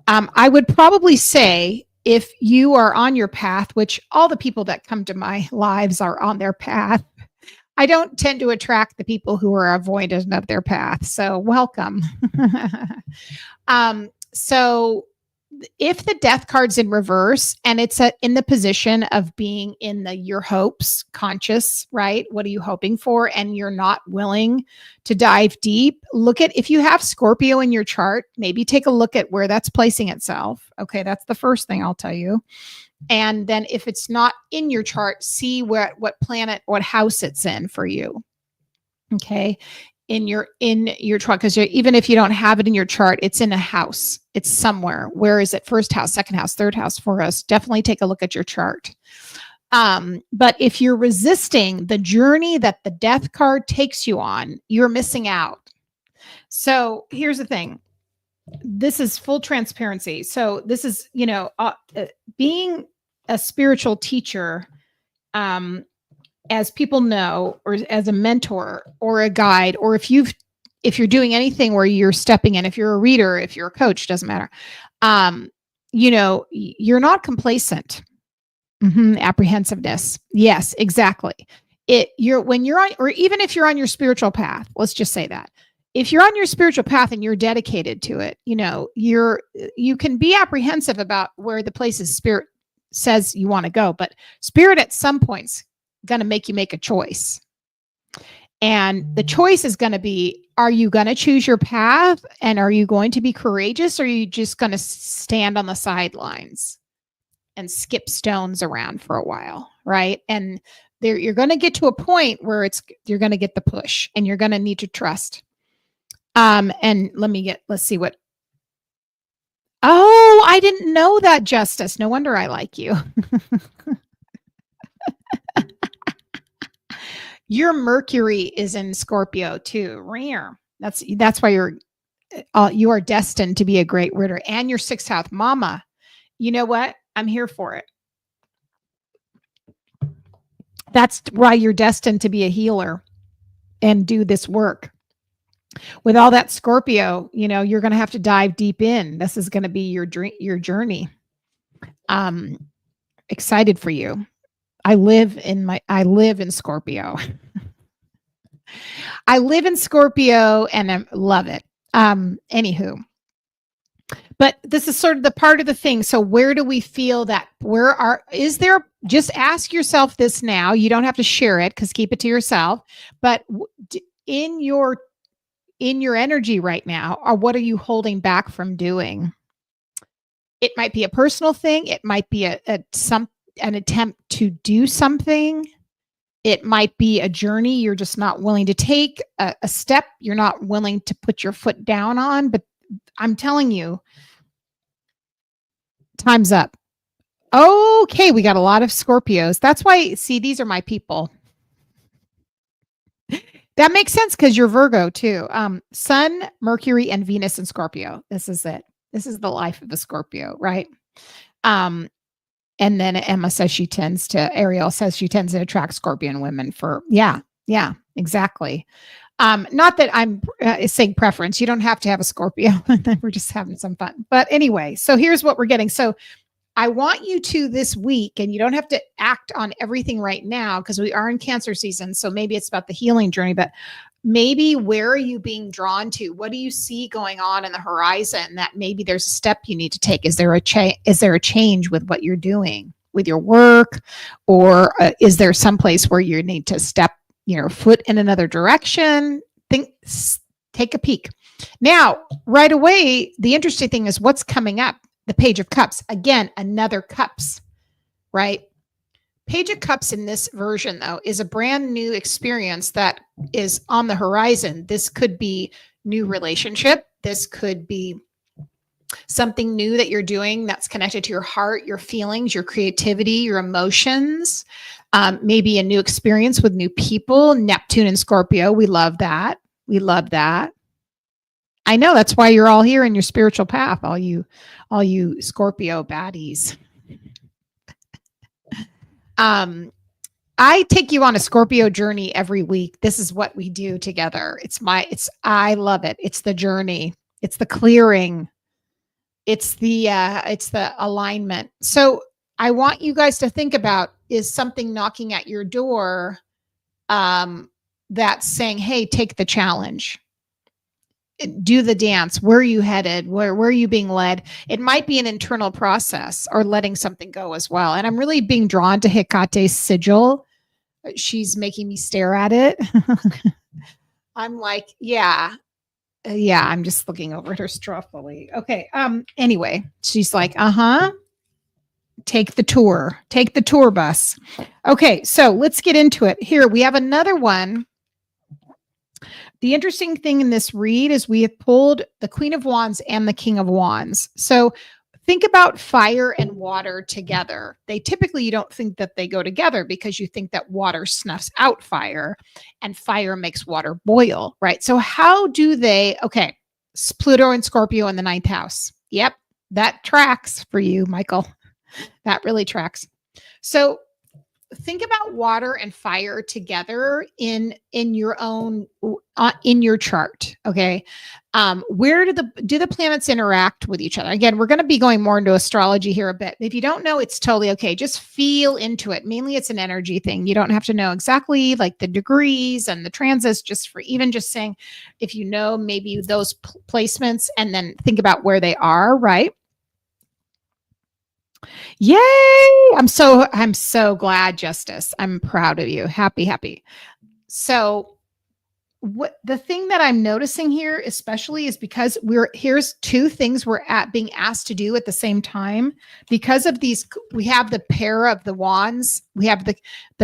Speaker 1: I would probably say if you are on your path, which all the people that come to my lives are on their path, I don't tend to attract the people who are avoidant of their path. So welcome. So if the death card's in reverse and it's in the position of being in the your hopes conscious, right? What are you hoping for? And you're not willing to dive deep. Look at, if you have Scorpio in your chart, maybe take a look at where that's placing itself. Okay. That's the first thing I'll tell you. And then if it's not in your chart, see what planet, what house it's in for you. Okay. In your chart, because even if you don't have it in your chart, it's in a house. It's somewhere. Where is it? First house, second house, third house for us. Definitely take a look at your chart. But if you're resisting the journey that the death card takes you on, you're missing out. So here's the thing. This is full transparency. So this is, you know, being a spiritual teacher, as people know, or as a mentor or a guide, or if you're doing anything where you're stepping in, if you're a reader, if you're a coach, doesn't matter. You know, you're not complacent. Apprehensiveness. Yes, exactly. When you're on, or even if you're on your spiritual path, let's just say that. If you're on your spiritual path and you're dedicated to it, you know, you can be apprehensive about where the places spirit says you want to go, but spirit at some points going to make you make a choice. And the choice is going to be, are you going to choose your path and are you going to be courageous, or are you just going to stand on the sidelines and skip stones around for a while, right? And you're going to get to a point where you're going to get the push and you're going to need to trust. And let's see what. Oh, I didn't know that, Justice. No wonder I like you. Your Mercury is in Scorpio too. Rare. That's why you are destined to be a great reader. And your 6th house, mama. You know what? I'm here for it. That's why you're destined to be a healer and do this work. With all that Scorpio, you know, you're going to have to dive deep in. This is going to be your journey. Excited for you. I live in Scorpio. I live in Scorpio and I love it. Anywho, but this is sort of the part of the thing. So where do we feel that? Just ask yourself this now. You don't have to share it because keep it to yourself. But in your energy right now, or what are you holding back from doing? It might be a personal thing. It might be an attempt to do something. It might be a journey you're just not willing to take, a step you're not willing to put your foot down on. But I'm telling you, Time's up. Okay, we got a lot of Scorpios. That's why, see, these are my people. That makes sense because you're Virgo too. Sun, Mercury, and Venus in Scorpio. This is it. This is the life of a Scorpio, right? And then Emma says Ariel says she tends to attract Scorpion women for, yeah, exactly. Not that I'm saying preference. You don't have to have a Scorpio. We're just having some fun. But anyway, so here's what we're getting. So I want you to this week, and you don't have to act on everything right now because we are in Cancer season. So maybe it's about the healing journey, but maybe where are you being drawn to? What do you see going on in the horizon that maybe there's a step you need to take? Is there a change with what you're doing with your work? Or is there some place where you need to step, foot in another direction? Take a peek. Now, right away, the interesting thing is what's coming up. The Page of Cups. Again, another cups, right? Page of Cups in this version, though, is a brand new experience that is on the horizon. This could be new relationship. This could be something new that you're doing that's connected to your heart, your feelings, your creativity, your emotions. Maybe a new experience with new people. Neptune and Scorpio. We love that. We love that. I know that's why you're all here in your spiritual path, all you Scorpio baddies. I take you on a Scorpio journey every week. This is what we do together. I love it. It's the journey. It's the clearing. It's the alignment. So I want you guys to think about, is something knocking at your door that's saying, hey, take the challenge. Do the dance. Where are you headed? Where are you being led? It might be an internal process or letting something go as well. And I'm really being drawn to Hecate's sigil. She's making me stare at it. I'm like, yeah, I'm just looking over at her straightfully. Okay. Anyway, she's like, take the tour bus. Okay. So let's get into it. Here we have another one. The interesting thing in this read is we have pulled the Queen of Wands and the King of Wands. So think about fire and water together. You don't think that they go together because you think that water snuffs out fire and fire makes water boil, right? So how do they, okay, Pluto and Scorpio in the 9th house. Yep, that tracks for you, Michael. That really tracks. So think about water and fire together in your own in your chart. Okay. Where do the planets interact with each other? Again, we're going to be going more into astrology here a bit. If you don't know, it's totally okay. Just feel into it. Mainly it's an energy thing. You don't have to know exactly like the degrees and the transits, just saying, if you know, maybe those placements, and then think about where they are, right? Yay! I'm so glad, Justice. I'm proud of you. Happy. So what the thing that I'm noticing here especially is because here's two things we're being asked to do at the same time. Because of these, we have the pair of the wands. We have the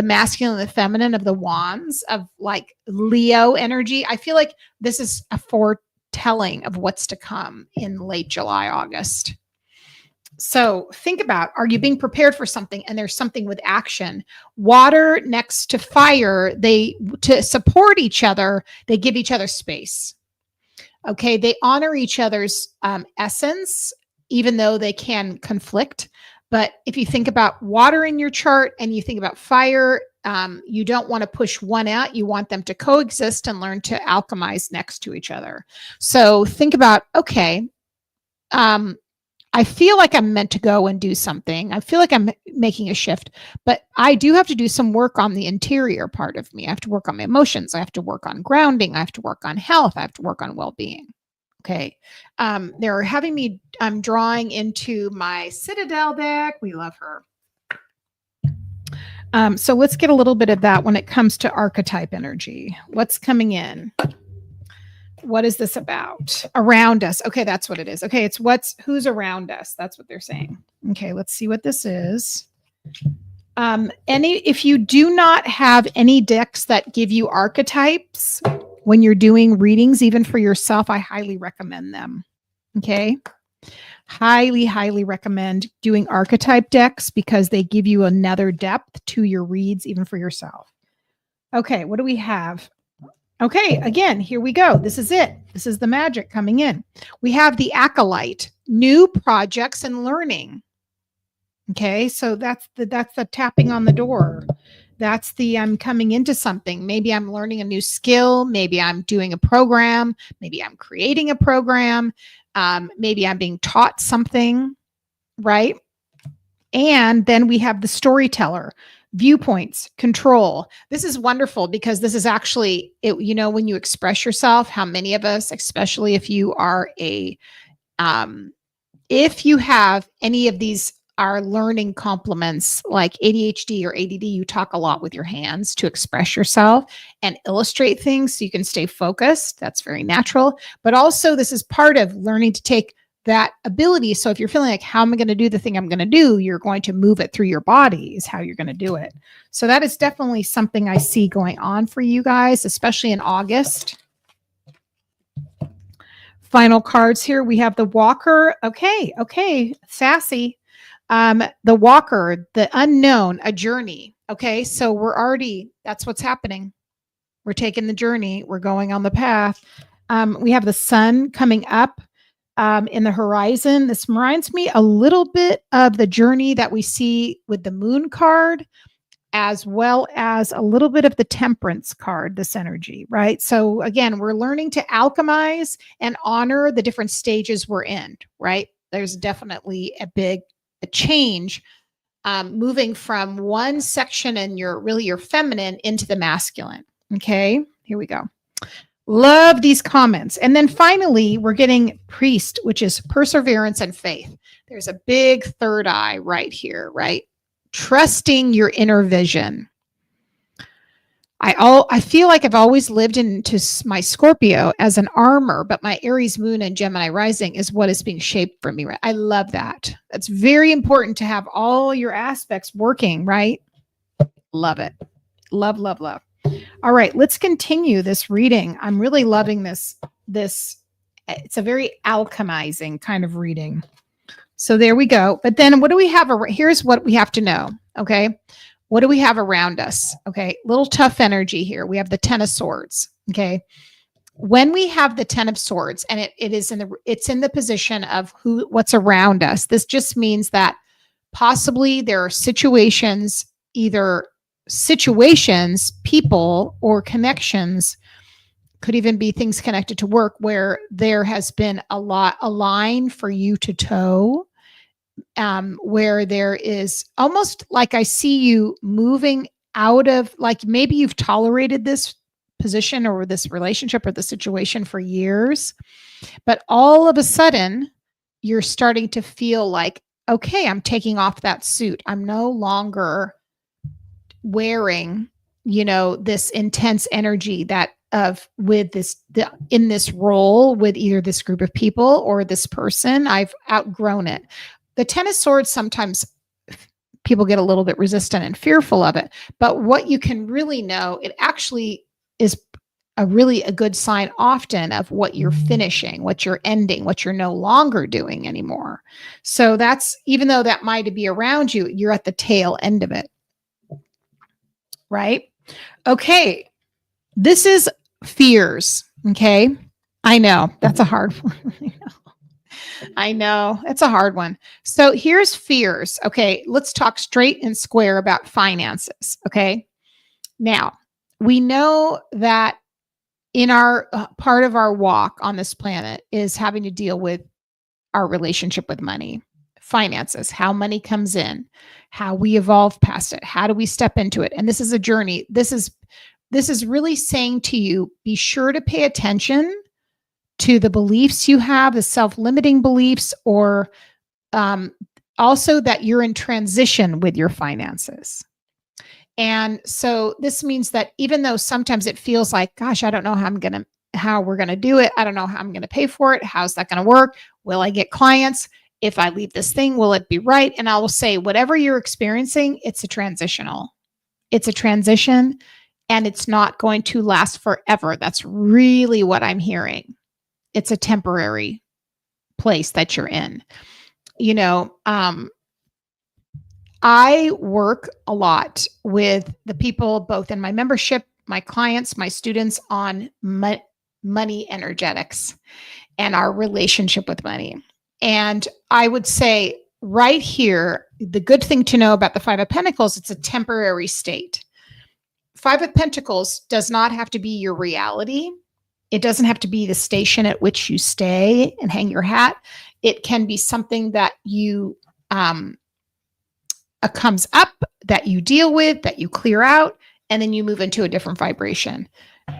Speaker 1: masculine and the feminine of the wands of like Leo energy. I feel like this is a foretelling of what's to come in late July, August. So think about, are you being prepared for something? And there's something with action. Water next to fire, to support each other, they give each other space. Okay, they honor each other's essence, even though they can conflict. But if you think about water in your chart and you think about fire, you don't want to push one out. You want them to coexist and learn to alchemize next to each other. So think about, okay, I feel like I'm meant to go and do something. I feel like I'm making a shift, but I do have to do some work on the interior part of me. I have to work on my emotions. I have to work on grounding. I have to work on health. I have to work on well-being. Okay. They're having me, I'm drawing into my Citadel deck. We love her. So let's get a little bit of that when it comes to archetype energy. What's coming in? What is this about? Around us. Okay, that's what it is. Okay, it's who's around us. That's what they're saying. Okay, let's see what this is. If you do not have any decks that give you archetypes when you're doing readings, even for yourself, I highly recommend them. Okay. Highly, highly recommend doing archetype decks because they give you another depth to your reads, even for yourself. Okay, what do we have? Okay, again, here we go. This is it. This is the magic coming in. We have the acolyte, new projects and learning. Okay, so that's the tapping on the door. That's the I'm coming into something. Maybe I'm learning a new skill. Maybe I'm doing a program. Maybe I'm creating a program. Maybe I'm being taught something, right? And then we have the storyteller, viewpoints, control. This is wonderful because this is actually, when you express yourself, how many of us, especially if you are if you have any of these are learning complements like ADHD or ADD, you talk a lot with your hands to express yourself and illustrate things so you can stay focused. That's very natural. But also, this is part of learning to take that ability. So if you're feeling like, how am I going to do the thing I'm going to do? You're going to move it through your body is how you're going to do it. So that is definitely something I see going on for you guys, especially in August. Final cards here. We have the walker. Okay. Sassy. The walker, the unknown, a journey. Okay. So that's what's happening. We're taking the journey. We're going on the path. We have the sun coming up in the horizon. This reminds me a little bit of the journey that we see with the moon card, as well as a little bit of the temperance card, this energy, right? So again, we're learning to alchemize and honor the different stages we're in, right? There's definitely a change moving from one section in your feminine into the masculine. Okay, here we go. Love these comments. And then finally, we're getting priest, which is perseverance and faith. There's a big third eye right here, right? Trusting your inner vision. I feel like I've always lived into my Scorpio as an armor, but my Aries moon and Gemini rising is what is being shaped for me. Right? I love that. That's very important to have all your aspects working, right? Love it. Love, love, love. All right, let's continue this reading. I'm really loving this. It's a very alchemizing kind of reading. So there we go. But then what do we have? Here's what we have to know. Okay. What do we have around us? Okay. Little tough energy here. We have the 10 of swords. Okay. When we have the 10 of swords and it's in the position of what's around us, this just means that possibly there are situations, people, or connections, could even be things connected to work where there has been a line for you to toe, where there is almost like I see you moving out of, like maybe you've tolerated this position or this relationship or the situation for years, but all of a sudden you're starting to feel like, okay, I'm taking off that suit. I'm no longer wearing, this intense energy in this role with either this group of people or this person. I've outgrown it. The 10 of swords, sometimes people get a little bit resistant and fearful of it, but what you can really know, it actually is a good sign often of what you're finishing, what you're ending, what you're no longer doing anymore. So that's, even though that might be around you, you're at the tail end of it. Right? Okay. This is fears. Okay. I know that's a hard one. I know it's a hard one. So here's fears. Okay. Let's talk straight and square about finances. Okay. Now we know that in our part of our walk on this planet is having to deal with our relationship with money, finances, how money comes in, how we evolve past it, how do we step into it. And this is a journey. This is really saying to you, be sure to pay attention to the beliefs you have, the self-limiting beliefs, or also that you're in transition with your finances. And so this means that even though sometimes it feels like, gosh, I don't know how we're going to do it. I don't know how I'm going to pay for it. How's that going to work? Will I get clients? If I leave this thing, will it be right? And I will say, whatever you're experiencing, it's a transition, and it's not going to last forever. That's really what I'm hearing. It's a temporary place that you're in. you know, I work a lot with the people, both in my membership, my clients, my students, on money energetics and our relationship with money. And I would say right here, the good thing to know about the Five of Pentacles, it's a temporary state. Five of Pentacles does not have to be your reality. It doesn't have to be the station at which you stay and hang your hat. It can be something that you comes up, that you deal with, that you clear out, and then you move into a different vibration.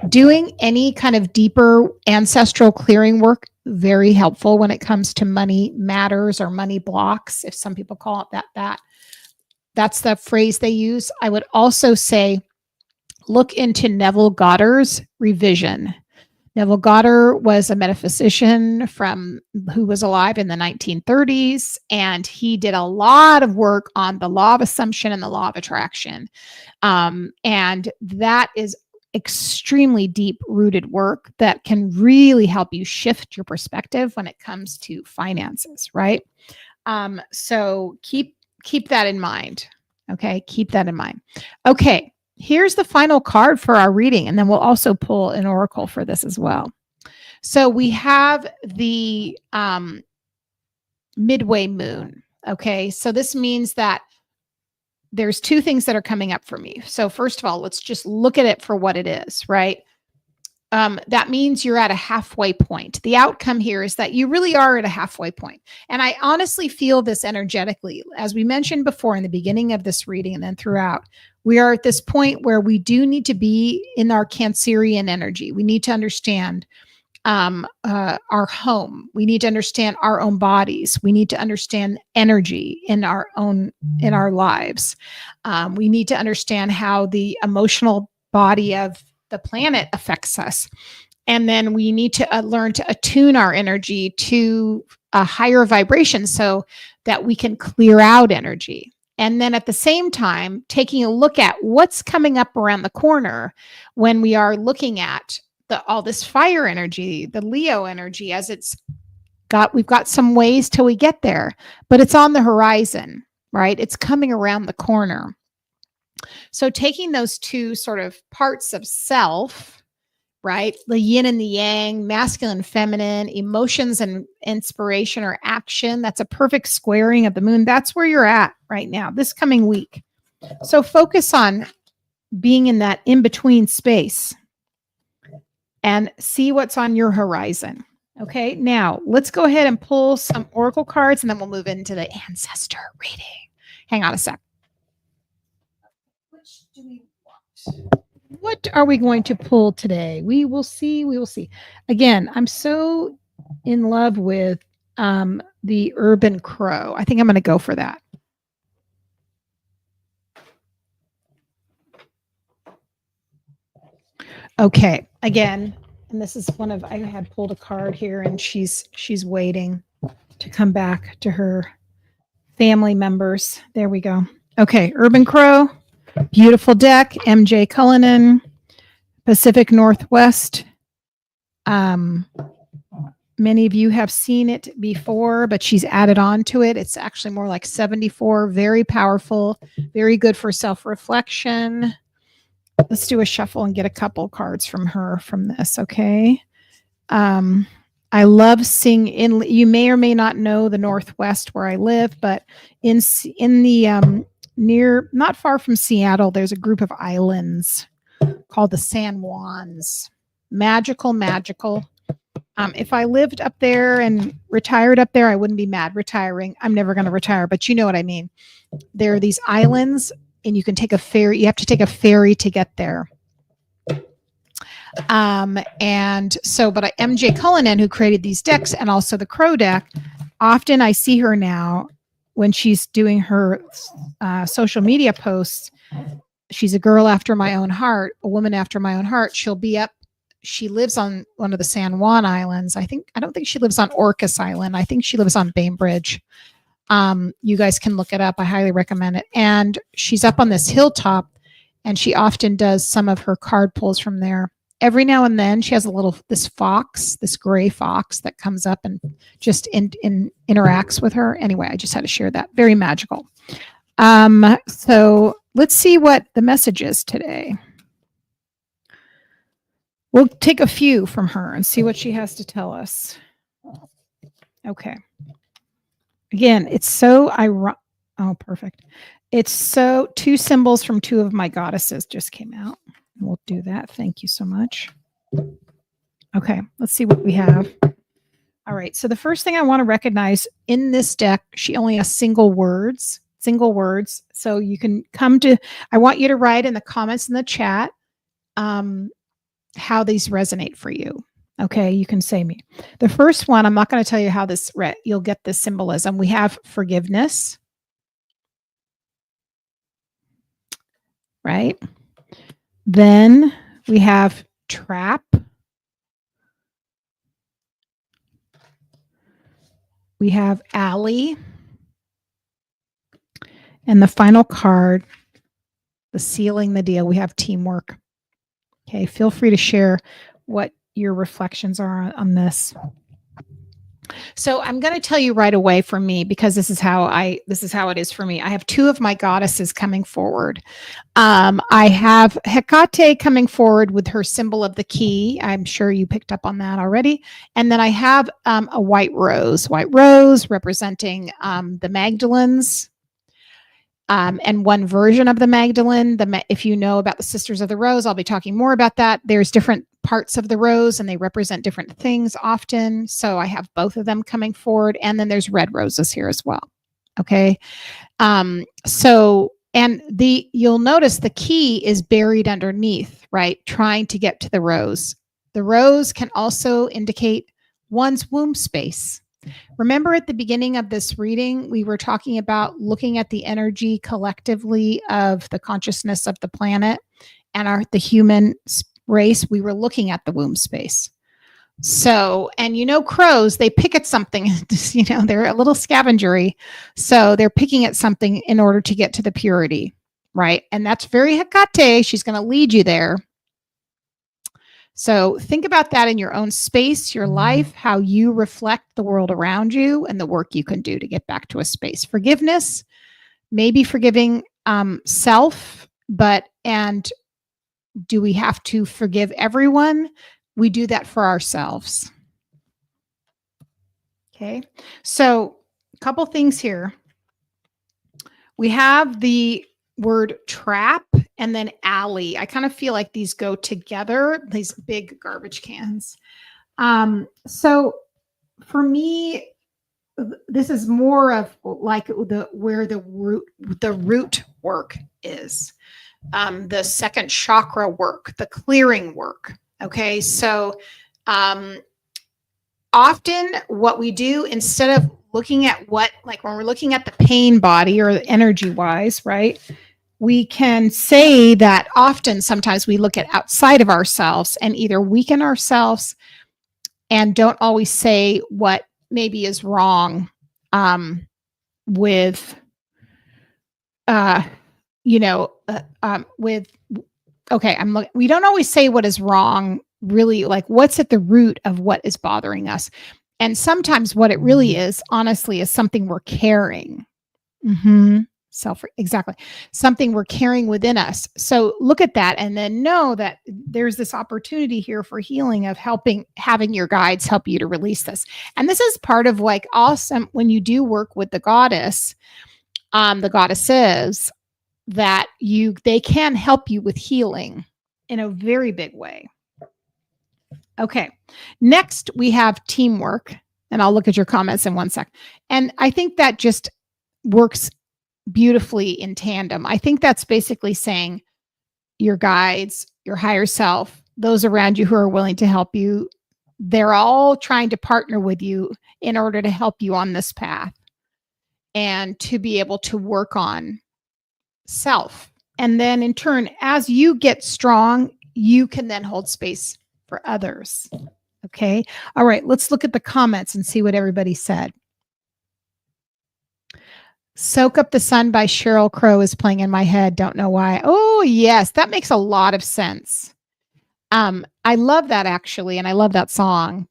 Speaker 1: Doing any kind of deeper ancestral clearing work, very helpful when it comes to money matters or money blocks, if some people call it that. That's the phrase they use. I would also say look into Neville Goddard's revision. Neville Goddard was a metaphysician who was alive in the 1930s, and he did a lot of work on the law of assumption and the law of attraction. And that is extremely deep-rooted work that can really help you shift your perspective when it comes to finances, right? So keep that in mind. Okay, keep that in mind. Okay. Here's the final card for our reading, and then we'll also pull an oracle for this as well. So we have the midway moon. Okay, so this means that there's two things that are coming up for me. So first of all, let's just look at it for what it is, right? That means you're at a halfway point. The outcome here is that you really are at a halfway point. And I honestly feel this energetically. As we mentioned before in the beginning of this reading and then throughout, we are at this point where we do need to be in our Cancerian energy. We need to understand our home. We need to understand our own bodies. We need to understand energy in our lives. We need to understand how the emotional body of the planet affects us. And then we need to learn to attune our energy to a higher vibration so that we can clear out energy. And then at the same time, taking a look at what's coming up around the corner when we are looking at all this fire energy, the Leo energy, as we've got some ways till we get there, but it's on the horizon, right? It's coming around the corner. So taking those two sort of parts of self, right? The yin and the yang, masculine, feminine, emotions and inspiration or action. That's a perfect squaring of the moon. That's where you're at right now, this coming week. So focus on being in that in-between space and see what's on your horizon. Okay, now let's go ahead and pull some oracle cards and then we'll move into the ancestor reading. Hang on a sec. Which do we want? What are we going to pull today? We will see. We will see. Again, I'm so in love with the urban crow. I think I'm going to go for that. Okay, again, and this is I had pulled a card here and she's waiting to come back to her family members. There we go. Okay, Urban Crow, beautiful deck, MJ Cullinan, Pacific Northwest. Many of you have seen it before, but she's added on to it. It's actually more like 74, very powerful, very good for self-reflection. Let's do a shuffle and get a couple cards from her from this, okay? I love seeing you may or may not know the Northwest where I live, but in the near, not far from Seattle, there's a group of islands called the San Juans. Magical. If I lived up there and retired up there, I wouldn't be mad retiring. I'm never going to retire, but you know what I mean. There are these islands and you can take a ferry. You have to take a ferry to get there. And so, but MJ Cullinan, who created these decks and also the Crow deck, often I see her now when she's doing her social media posts. She's a girl after my own heart, a woman after my own heart. She'll be up. She lives on one of the San Juan Islands. I don't think she lives on Orcas Island. I think she lives on Bainbridge. You guys can look it up. I highly recommend it. And she's up on this hilltop and she often does some of her card pulls from there. every now and then she has this gray fox that comes up and just interacts with her. Anyway, I just had to share that. Very magical. So let's see what the message is today. We'll take a few from her and see what she has to tell us. Okay. Again, it's so ironic. Oh, perfect. It's so 2 symbols from 2 of my goddesses just came out. We'll do that. Thank you so much. Okay, let's see what we have. All right. So the first thing I want to recognize in this deck, she only has single words. So you can I want you to write in the comments in the chat how these resonate for you. Okay, you can say me. The first one, I'm not going to tell you how you'll get this symbolism. We have forgiveness, right? Then we have trap. We have alley. And the final card, the sealing the deal, we have teamwork. Okay, feel free to share what your reflections are on this. So I'm going to tell you right away for me, because this is how it is for me. I have 2 of my goddesses coming forward. I have Hecate coming forward with her symbol of the key. I'm sure you picked up on that already. And then I have a white rose representing the Magdalens. And one version of the Magdalene. If you know about the Sisters of the Rose, I'll be talking more about that. There's different parts of the rose and they represent different things often. So I have both of them coming forward. And then there's red roses here as well. Okay. You'll notice the key is buried underneath, right? Trying to get to the rose. The rose can also indicate one's womb space. Remember at the beginning of this reading, we were talking about looking at the energy collectively of the consciousness of the planet and the human race. We were looking at the womb space. So, and crows, they pick at something, they're a little scavengery. So they're picking at something in order to get to the purity, right? And that's very Hecate. She's going to lead you there. So think about that in your own space, your life, how you reflect the world around you and the work you can do to get back to a space. Forgiveness, maybe forgiving self, and do we have to forgive everyone? We do that for ourselves. Okay. So a couple things here. We have the word trap and then alley. I kind of feel like these go together, these big garbage cans. So for me, this is more of like where the root work is, the second chakra work, the clearing work. Okay. So often what we do, instead of looking at when we're looking at the pain body or energy wise, right? We can say that sometimes we look at outside of ourselves and either weaken ourselves and don't always say what maybe is wrong we don't always say what is wrong, really, like what's at the root of what is bothering us. And sometimes what it really is, honestly, is something we're carrying. Exactly. Something we're carrying within us. So look at that and then know that there's this opportunity here for healing, of having your guides help you to release this. And this is part of awesome when you do work with the goddesses, that they can help you with healing in a very big way. Okay. Next, we have teamwork, and I'll look at your comments in one sec. And I think that just works beautifully in tandem. I think that's basically saying your guides, your higher self, those around you who are willing to help you, they're all trying to partner with you in order to help you on this path and to be able to work on self. And then in turn, as you get strong, you can then hold space for others. Okay. All right. Let's look at the comments and see what everybody said. Soak Up the Sun by Sheryl Crow is playing in my head. Don't know why. Oh, yes. That makes a lot of sense. I love that actually, and I love that song.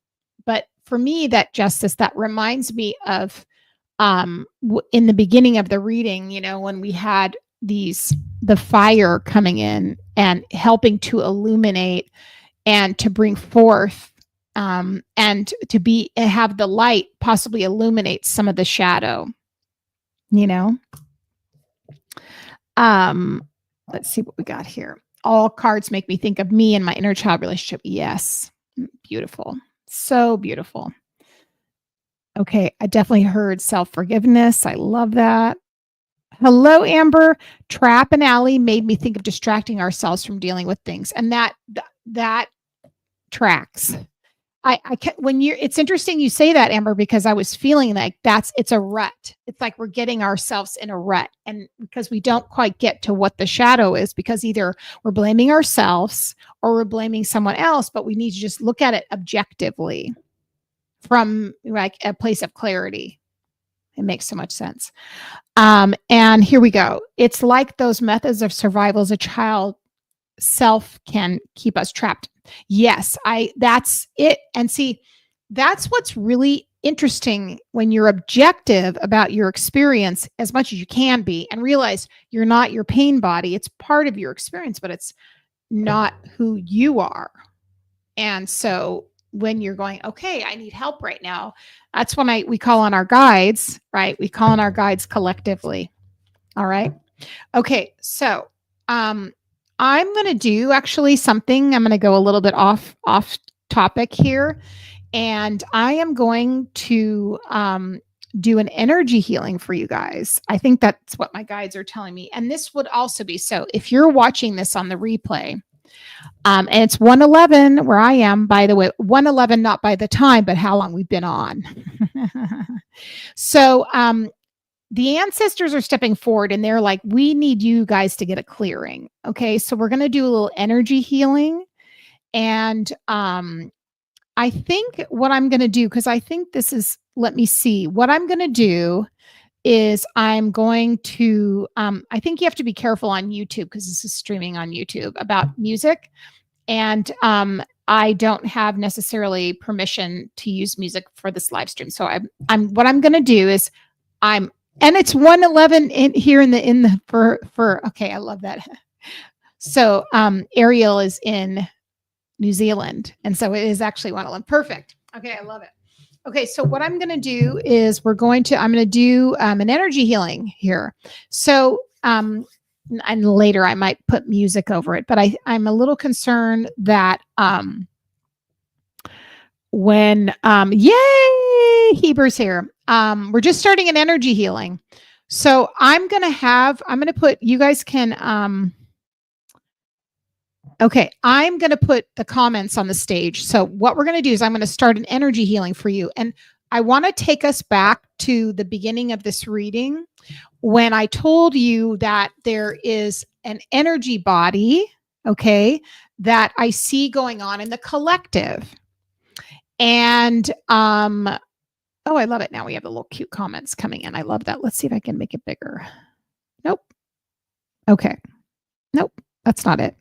Speaker 1: But for me, that justice, that reminds me of in the beginning of the reading, when we had the fire coming in and helping to illuminate and to bring forth, and to have the light possibly illuminate some of the shadow, you know. Let's see what we got here. All cards make me think of me and my inner child relationship. Yes. Beautiful. So beautiful. Okay. I definitely heard self-forgiveness. I love that. Hello, Amber. Trap and alley made me think of distracting ourselves from dealing with things. And that tracks. It's interesting you say that, Amber, because I was feeling like it's a rut. It's like we're getting ourselves in a rut, and because we don't quite get to what the shadow is, because either we're blaming ourselves or we're blaming someone else, but we need to just look at it objectively from like a place of clarity. It makes so much sense. And here we go. It's like those methods of survival as a child self can keep us trapped. Yes, that's it. And see, that's what's really interesting when you're objective about your experience as much as you can be, and realize you're not your pain body. It's part of your experience, but it's not who you are. And so when you're going, okay, I need help right now, that's when we call on our guides, right? We call on our guides collectively. All right. Okay. So, I'm going to do actually something. I'm going to go a little bit off topic here, and I am going to do an energy healing for you guys. I think that's what my guides are telling me. And this would also be, so if you're watching this on the replay, and it's 1:11 where I am, by the way, 1:11, not by the time, but how long we've been on. So, the ancestors are stepping forward, and they're like, we need you guys to get a clearing. Okay. So we're going to do a little energy healing. And I think what I'm going to do, because I think this is, let me see, what I'm going to do is I'm going to, I think you have to be careful on YouTube, because this is streaming on YouTube, about music. And I don't have necessarily permission to use music for this live stream. So what I'm going to do is and it's 1:11 in here for okay, I love that. So Ariel is in New Zealand, and so it is actually 1:11. Perfect. Okay, I love it. Okay, so what I'm going to do is I'm going to do an energy healing here. So and later I might put music over it, but I'm a little concerned that when yay, Heber's here. We're just starting an energy healing. So I'm going to put, you guys can, okay, I'm going to put the comments on the stage. So what we're going to do is I'm going to start an energy healing for you. And I want to take us back to the beginning of this reading, when I told you that there is an energy body, okay, that I see going on in the collective. And, oh, I love it. Now we have the little cute comments coming in. I love that. Let's see if I can make it bigger. Nope. Okay. Nope. That's not it.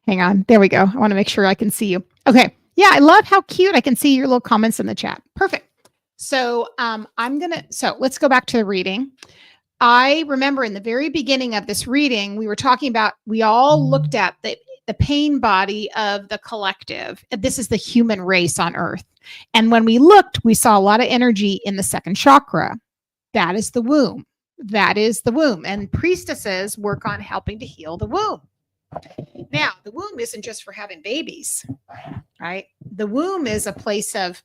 Speaker 1: Hang on. There we go. I want to make sure I can see you. Okay. Yeah. I love how cute I can see your little comments in the chat. Perfect. So, so let's go back to the reading. I remember in the very beginning of this reading, we were talking about, we all looked at the pain body of the collective. This is the human race on Earth. And when we looked, we saw a lot of energy in the second chakra. That is the womb. That is the womb. And priestesses work on helping to heal the womb. Now, the womb isn't just for having babies, right? The womb is a place of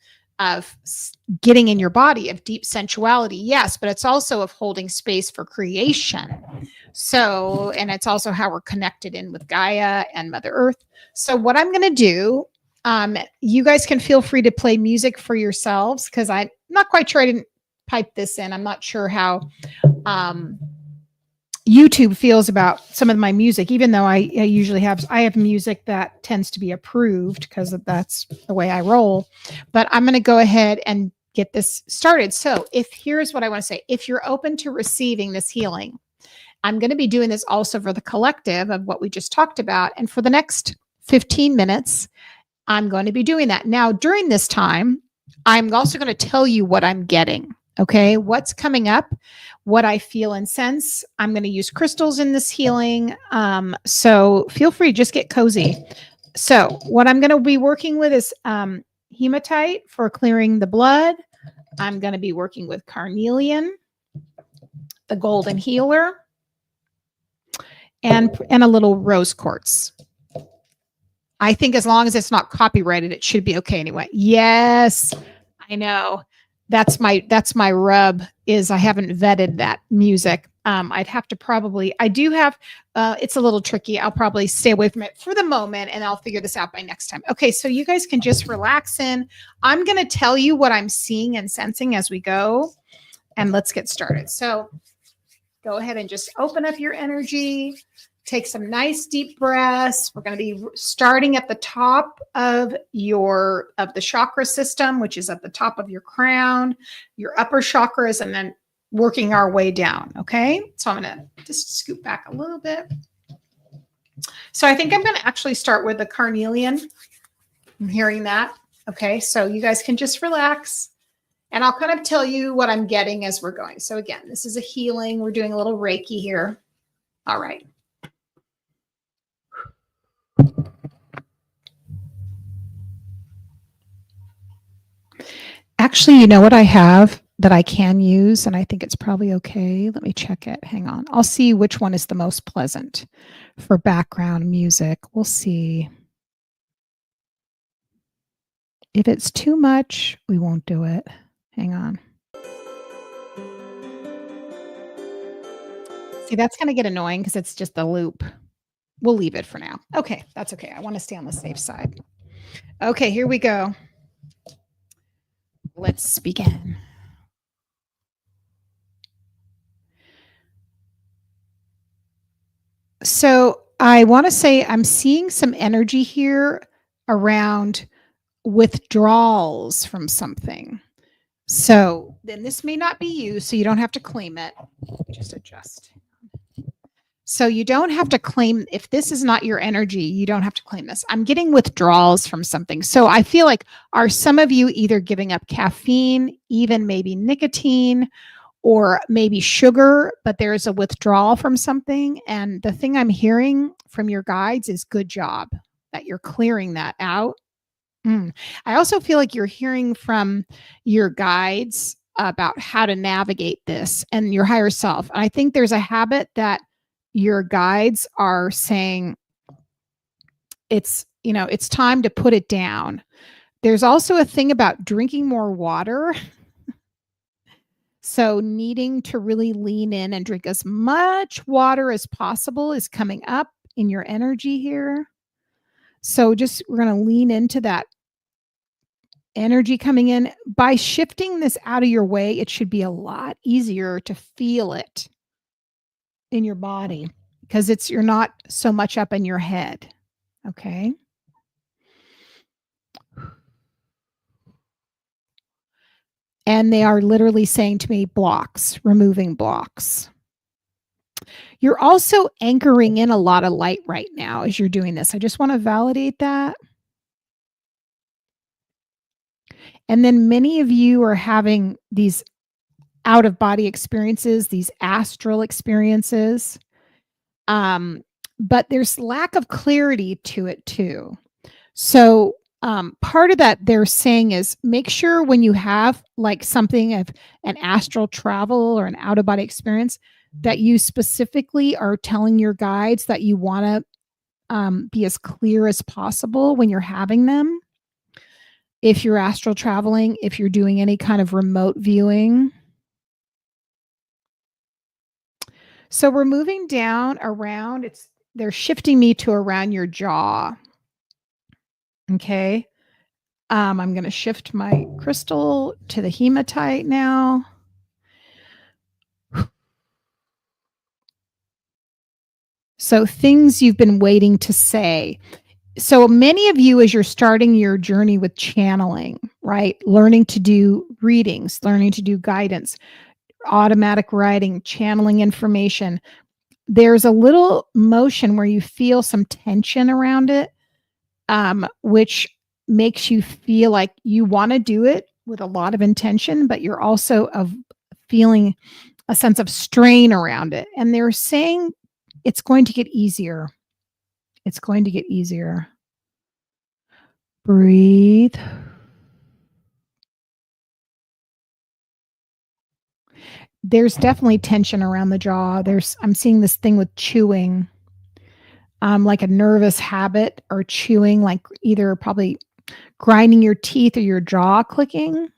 Speaker 1: getting in your body, of deep sensuality. Yes, but it's also of holding space for creation. So, and it's also how we're connected in with Gaia and Mother Earth. So what I'm going to do, you guys can feel free to play music for yourselves, because I'm not quite sure, I didn't pipe this in. I'm not sure how YouTube feels about some of my music, even though I usually have music that tends to be approved, because that's the way I roll. But I'm going to go ahead and get this started. So here's what I want to say. If you're open to receiving this healing, I'm going to be doing this also for the collective of what we just talked about. And for the next 15 minutes, I'm going to be doing that. Now, during this time, I'm also going to tell you what I'm getting. Okay. What's coming up, what I feel and sense. I'm going to use crystals in this healing. So feel free, just get cozy. So what I'm going to be working with is hematite for clearing the blood. I'm going to be working with carnelian, the golden healer, and a little rose quartz. I think as long as it's not copyrighted, it should be okay anyway. Yes, I know. That's my rub is I haven't vetted that music. I'd have to I do have, it's a little tricky. I'll probably stay away from it for the moment and I'll figure this out by next time. Okay, so you guys can just relax in. I'm going to tell you what I'm seeing and sensing as we go, and let's get started. So go ahead and just open up your energy. Take some nice deep breaths. We're going to be starting at the top of the chakra system, which is at the top of your crown, your upper chakras, and then working our way down. Okay. So I'm going to just scoot back a little bit. So I think I'm going to actually start with the carnelian. I'm hearing that. Okay. So you guys can just relax and I'll kind of tell you what I'm getting as we're going. So again, this is a healing. We're doing a little Reiki here. All right. Actually, you know what I have that I can use, and I think it's probably okay. Let me check it. Hang on. I'll see which one is the most pleasant for background music. We'll see. If it's too much, we won't do it. Hang on. See, that's going to get annoying because it's just the loop. We'll leave it for now. Okay, that's okay. I want to stay on the safe side. Okay, here we go. Let's begin. So I want to say I'm seeing some energy here around withdrawals from something. So then this may not be you, so you don't have to claim it. Just adjust. So you don't have to claim, if this is not your energy, you don't have to claim this. I'm getting withdrawals from something. So I feel like, are some of you either giving up caffeine, even maybe nicotine, or maybe sugar, but there's a withdrawal from something? And the thing I'm hearing from your guides is good job that you're clearing that out. I also feel like you're hearing from your guides about how to navigate this and your higher self. And I think there's a habit that your guides are saying it's time to put it down. There's also a thing about drinking more water. So needing to really lean in and drink as much water as possible is coming up in your energy here. So we're going to lean into that energy coming in. By shifting this out of your way, it should be a lot easier to feel it in your body because you're not so much up in your head. Okay. And they are literally saying to me, blocks, removing blocks. You're also anchoring in a lot of light right now as you're doing this. I just want to validate that. And then many of you are having these out-of-body experiences, these astral experiences. But there's lack of clarity to it too. So part of that they're saying is make sure when you have like something of an astral travel or an out-of-body experience that you specifically are telling your guides that you want to be as clear as possible when you're having them. If you're astral traveling, if you're doing any kind of remote viewing. So we're moving down around, they're shifting me to around your jaw. Okay. I'm going to shift my crystal to the hematite now. So things you've been waiting to say. So many of you, as you're starting your journey with channeling, right? Learning to do readings, learning to do guidance, automatic writing, channeling information. there's a little motion where you feel some tension around it, which makes you feel like you want to do it with a lot of intention, but you're also feeling a sense of strain around it. And they're saying it's going to get easier. It's going to get easier. Breathe. There's definitely tension around the jaw. I'm seeing this thing with chewing, like a nervous habit, or chewing, like either probably grinding your teeth or your jaw clicking.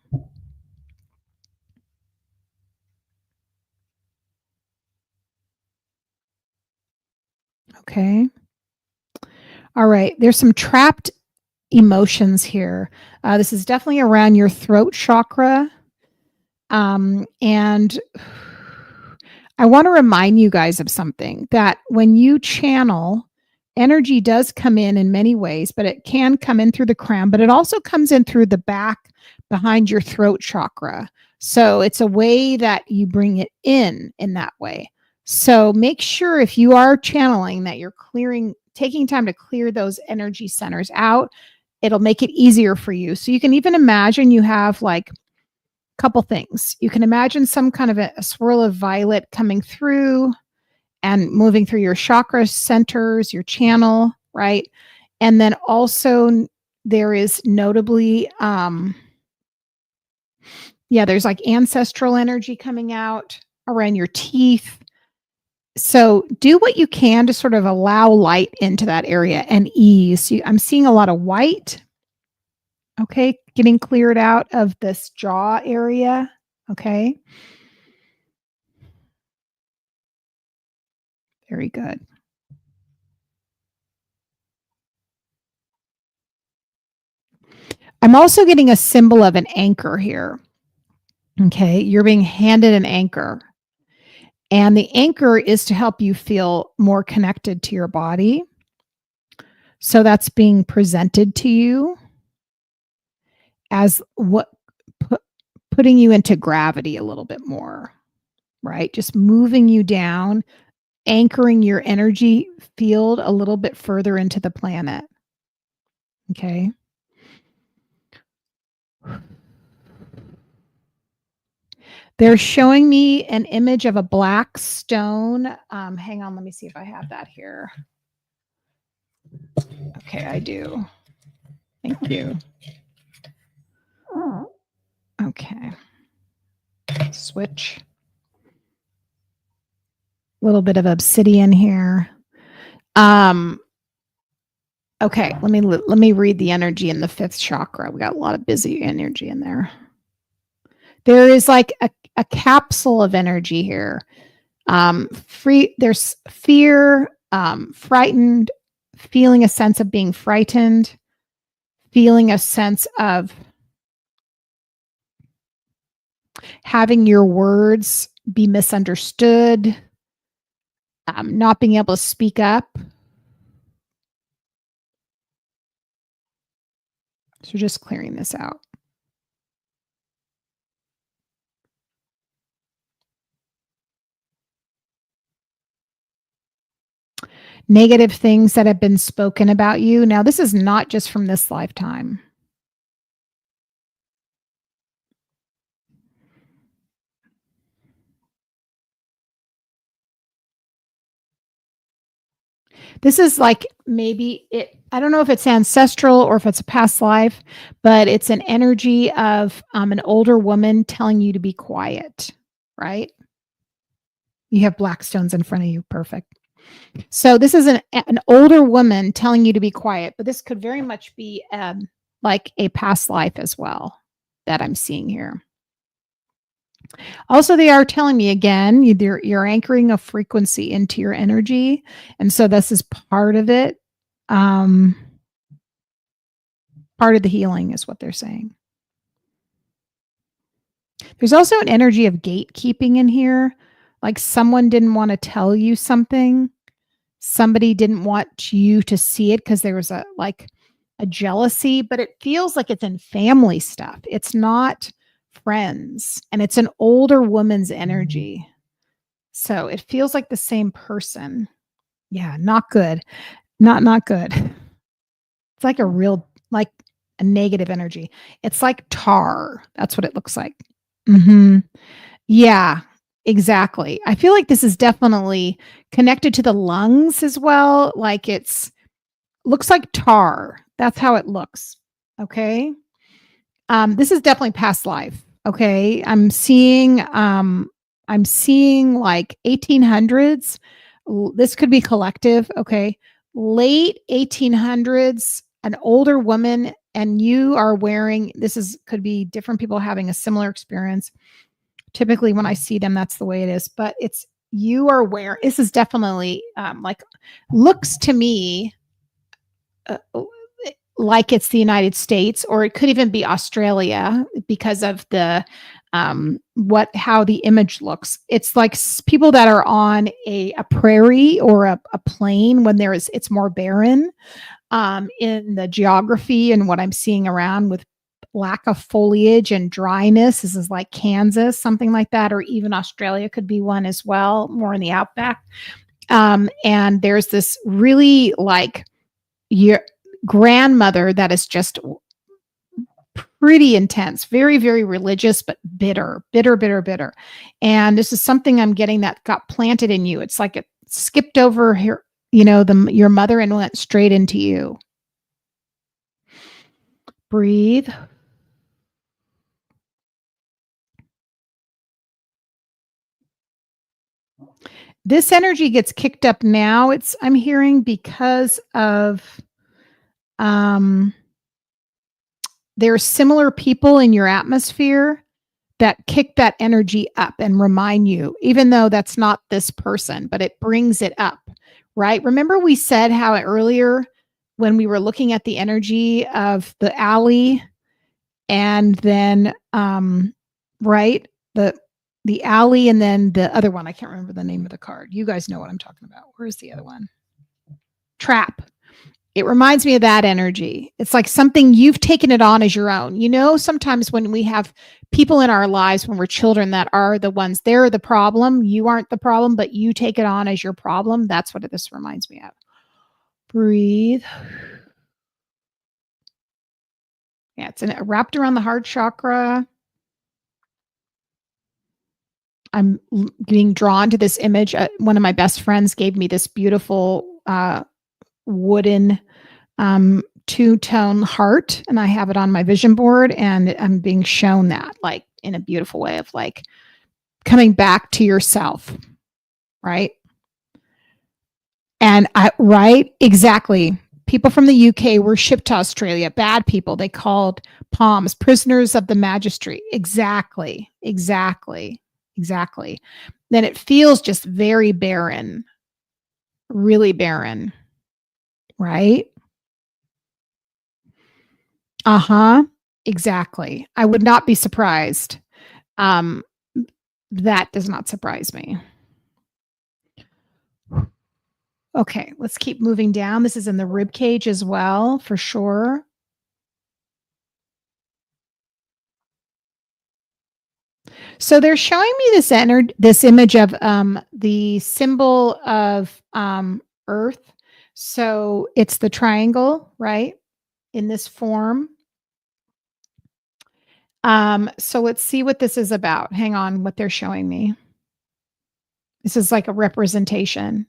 Speaker 1: Okay. All right. There's some trapped emotions here. This is definitely around your throat chakra. And I want to remind you guys of something, that when you channel, energy does come in many ways, but it can come in through the crown, but it also comes in through the back behind your throat chakra. So it's a way that you bring it in that way. So make sure if you are channeling that you're taking time to clear those energy centers out. It'll make it easier for you. So you can even imagine you have like a couple things. You can imagine some kind of a swirl of violet coming through and moving through your chakra centers, your channel, right? And then also there is notably, there's like ancestral energy coming out around your teeth. So do what you can to sort of allow light into that area and ease. I'm seeing a lot of white, okay, getting cleared out of this jaw area, okay? Very good. I'm also getting a symbol of an anchor here, okay? You're being handed an anchor. And the anchor is to help you feel more connected to your body. So that's being presented to you as putting you into gravity a little bit more, right? Just moving you down, anchoring your energy field a little bit further into the planet. Okay. They're showing me an image of a black stone. Hang on, let me see if I have that here. Okay, I do. Thank you. Okay. Switch. A little bit of obsidian here. Okay, let me read the energy in the fifth chakra. We got a lot of busy energy in there. There is like a capsule of energy here. There's fear, frightened, feeling a sense of being frightened, feeling a sense of having your words be misunderstood, not being able to speak up. So just clearing this out. Negative things that have been spoken about you. Now, this is not just from this lifetime. This is like I don't know if it's ancestral or if it's a past life, but it's an energy of an older woman telling you to be quiet, right? You have black stones in front of you. Perfect. So this is an older woman telling you to be quiet, but this could very much be like a past life as well that I'm seeing here. Also, they are telling me again, you're anchoring a frequency into your energy. And so this is part of it. Part of the healing is what they're saying. There's also an energy of gatekeeping in here. Like someone didn't want to tell you something. Somebody didn't want you to see it because there was a jealousy, but it feels like it's in family stuff. It's not friends, and it's an older woman's energy. So it feels like the same person. Yeah, not good. Not good. It's like a real like a negative energy. It's like tar. That's what it looks like. Mhm. Yeah, exactly. I feel like this is definitely connected to the lungs as well. Like it's looks like tar. That's how it looks. Okay. This is definitely past life. Okay. I'm seeing like 1800s. This could be collective. Okay. Late 1800s, an older woman, and you are wearing this is could be different people having a similar experience. Typically, when I see them, that's the way it is. But it's you are wearing this is definitely like looks to me uh, like it's the United States, or it could even be Australia because of the what how the image looks. It's like people that are on a prairie or a plain when there is it's more barren in the geography and what I'm seeing around with lack of foliage and dryness. This is like Kansas, something like that, or even Australia could be one as well, more in the outback. And there's this really like your grandmother that is just pretty intense, very, very religious, but bitter, bitter, bitter, bitter. And this is something I'm getting that got planted in you. It's like it skipped over here, your mother and went straight into you. Breathe. This energy gets kicked up now. I'm hearing because of there's similar people in your atmosphere that kick that energy up and remind you, even though that's not this person, but it brings it up, right? Remember we said how earlier when we were looking at the energy of the alley and then right, the alley and then the other one, I can't remember the name of the card. You guys know what I'm talking about. Where's the other one? Trap. It reminds me of that energy. It's like something you've taken it on as your own. Sometimes when we have people in our lives when we're children that are the ones, they're the problem. You aren't the problem, but you take it on as your problem. That's what this reminds me of. Breathe. Yeah, it's wrapped around the heart chakra. I'm being drawn to this image. One of my best friends gave me this beautiful wooden two-tone heart, and I have it on my vision board, and I'm being shown that like in a beautiful way of like coming back to yourself, right? And right, exactly. People from the UK were shipped to Australia, bad people. They called palms prisoners of the magistrate. Exactly. Then it feels just very barren, really barren, right? Uh-huh. Exactly. I would not be surprised. Um, that does not surprise me. Okay, let's keep moving down. This is in the rib cage as well, for sure. So they're showing me this image of the symbol of Earth. So it's the triangle, right? In this form. So let's see what this is about. Hang on, what they're showing me. This is like a representation.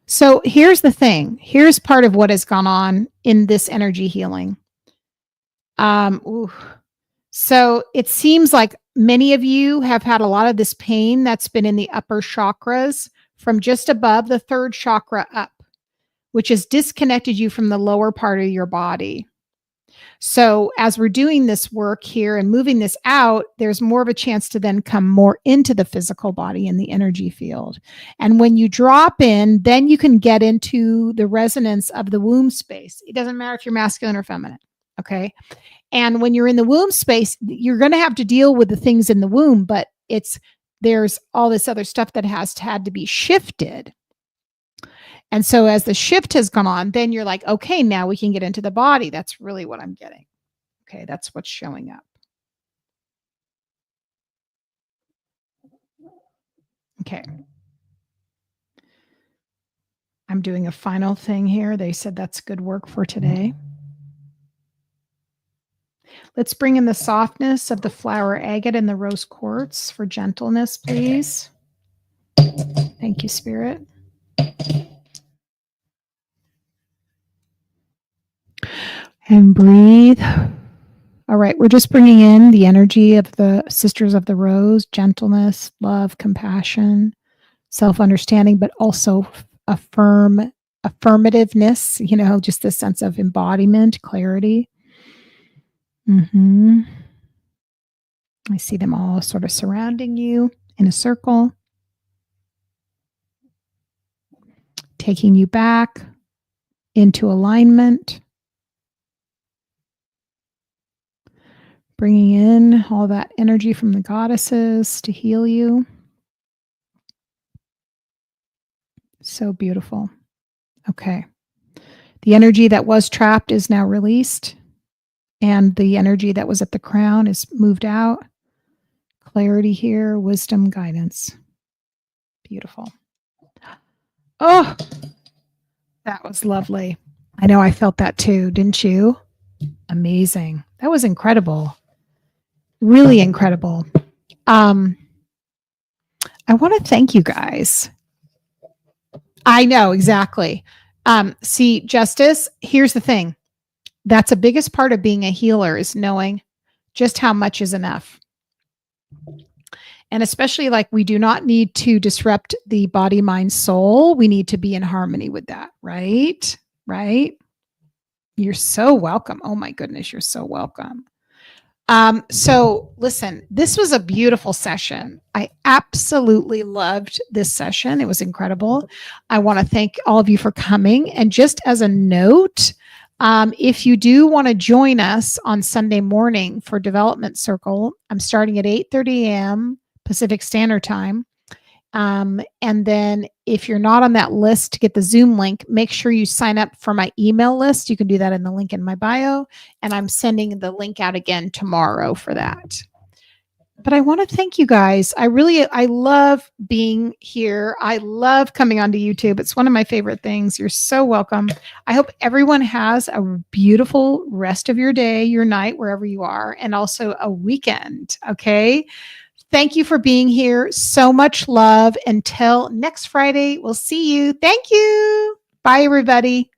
Speaker 1: So here's the thing. Here's part of what has gone on in this energy healing. So it seems like many of you have had a lot of this pain that's been in the upper chakras from just above the third chakra up, which has disconnected you from the lower part of your body. So as we're doing this work here and moving this out, there's more of a chance to then come more into the physical body in the energy field. And when you drop in, then you can get into the resonance of the womb space. It doesn't matter if you're masculine or feminine. Okay. And when you're in the womb space, you're going to have to deal with the things in the womb, but there's all this other stuff that had to be shifted. And so as the shift has gone on, then you're like, okay, now we can get into the body. That's really what I'm getting. Okay, that's what's showing up. Okay. I'm doing a final thing here. They said that's good work for today. Let's bring in the softness of the flower agate and the rose quartz for gentleness, please. Thank you, Spirit. And breathe. All right, we're just bringing in the energy of the Sisters of the Rose, gentleness, love, compassion, self-understanding, but also affirmativeness, just this sense of embodiment, clarity. I see them all sort of surrounding you in a circle, taking you back into alignment, bringing in all that energy from the goddesses to heal you. So beautiful. Okay. The energy that was trapped is now released, and the energy that was at the crown is moved out. Clarity here, wisdom, guidance. Beautiful. Oh, that was lovely. I know I felt that too, didn't you? Amazing. That was incredible. Really incredible. I want to thank you guys. I know, exactly. See, Justice, here's the thing. That's the biggest part of being a healer, is knowing just how much is enough. And especially, like, we do not need to disrupt the body, mind, soul. We need to be in harmony with that, right? Right? You're so welcome. Oh my goodness, you're so welcome. So listen, this was a beautiful session. I absolutely loved this session. It was incredible. I want to thank all of you for coming. And just as a note, if you do want to join us on Sunday morning for Development Circle, I'm starting at 8:30 a.m. Pacific Standard Time. And then if you're not on that list to get the Zoom link, make sure you sign up for my email list. You can do that in the link in my bio. And I'm sending the link out again tomorrow for that. But I want to thank you guys. I love being here. I love coming onto YouTube. It's one of my favorite things. You're so welcome. I hope everyone has a beautiful rest of your day, your night, wherever you are, and also a weekend. Okay. Thank you for being here. So much love. Until next Friday, we'll see you. Thank you. Bye, everybody.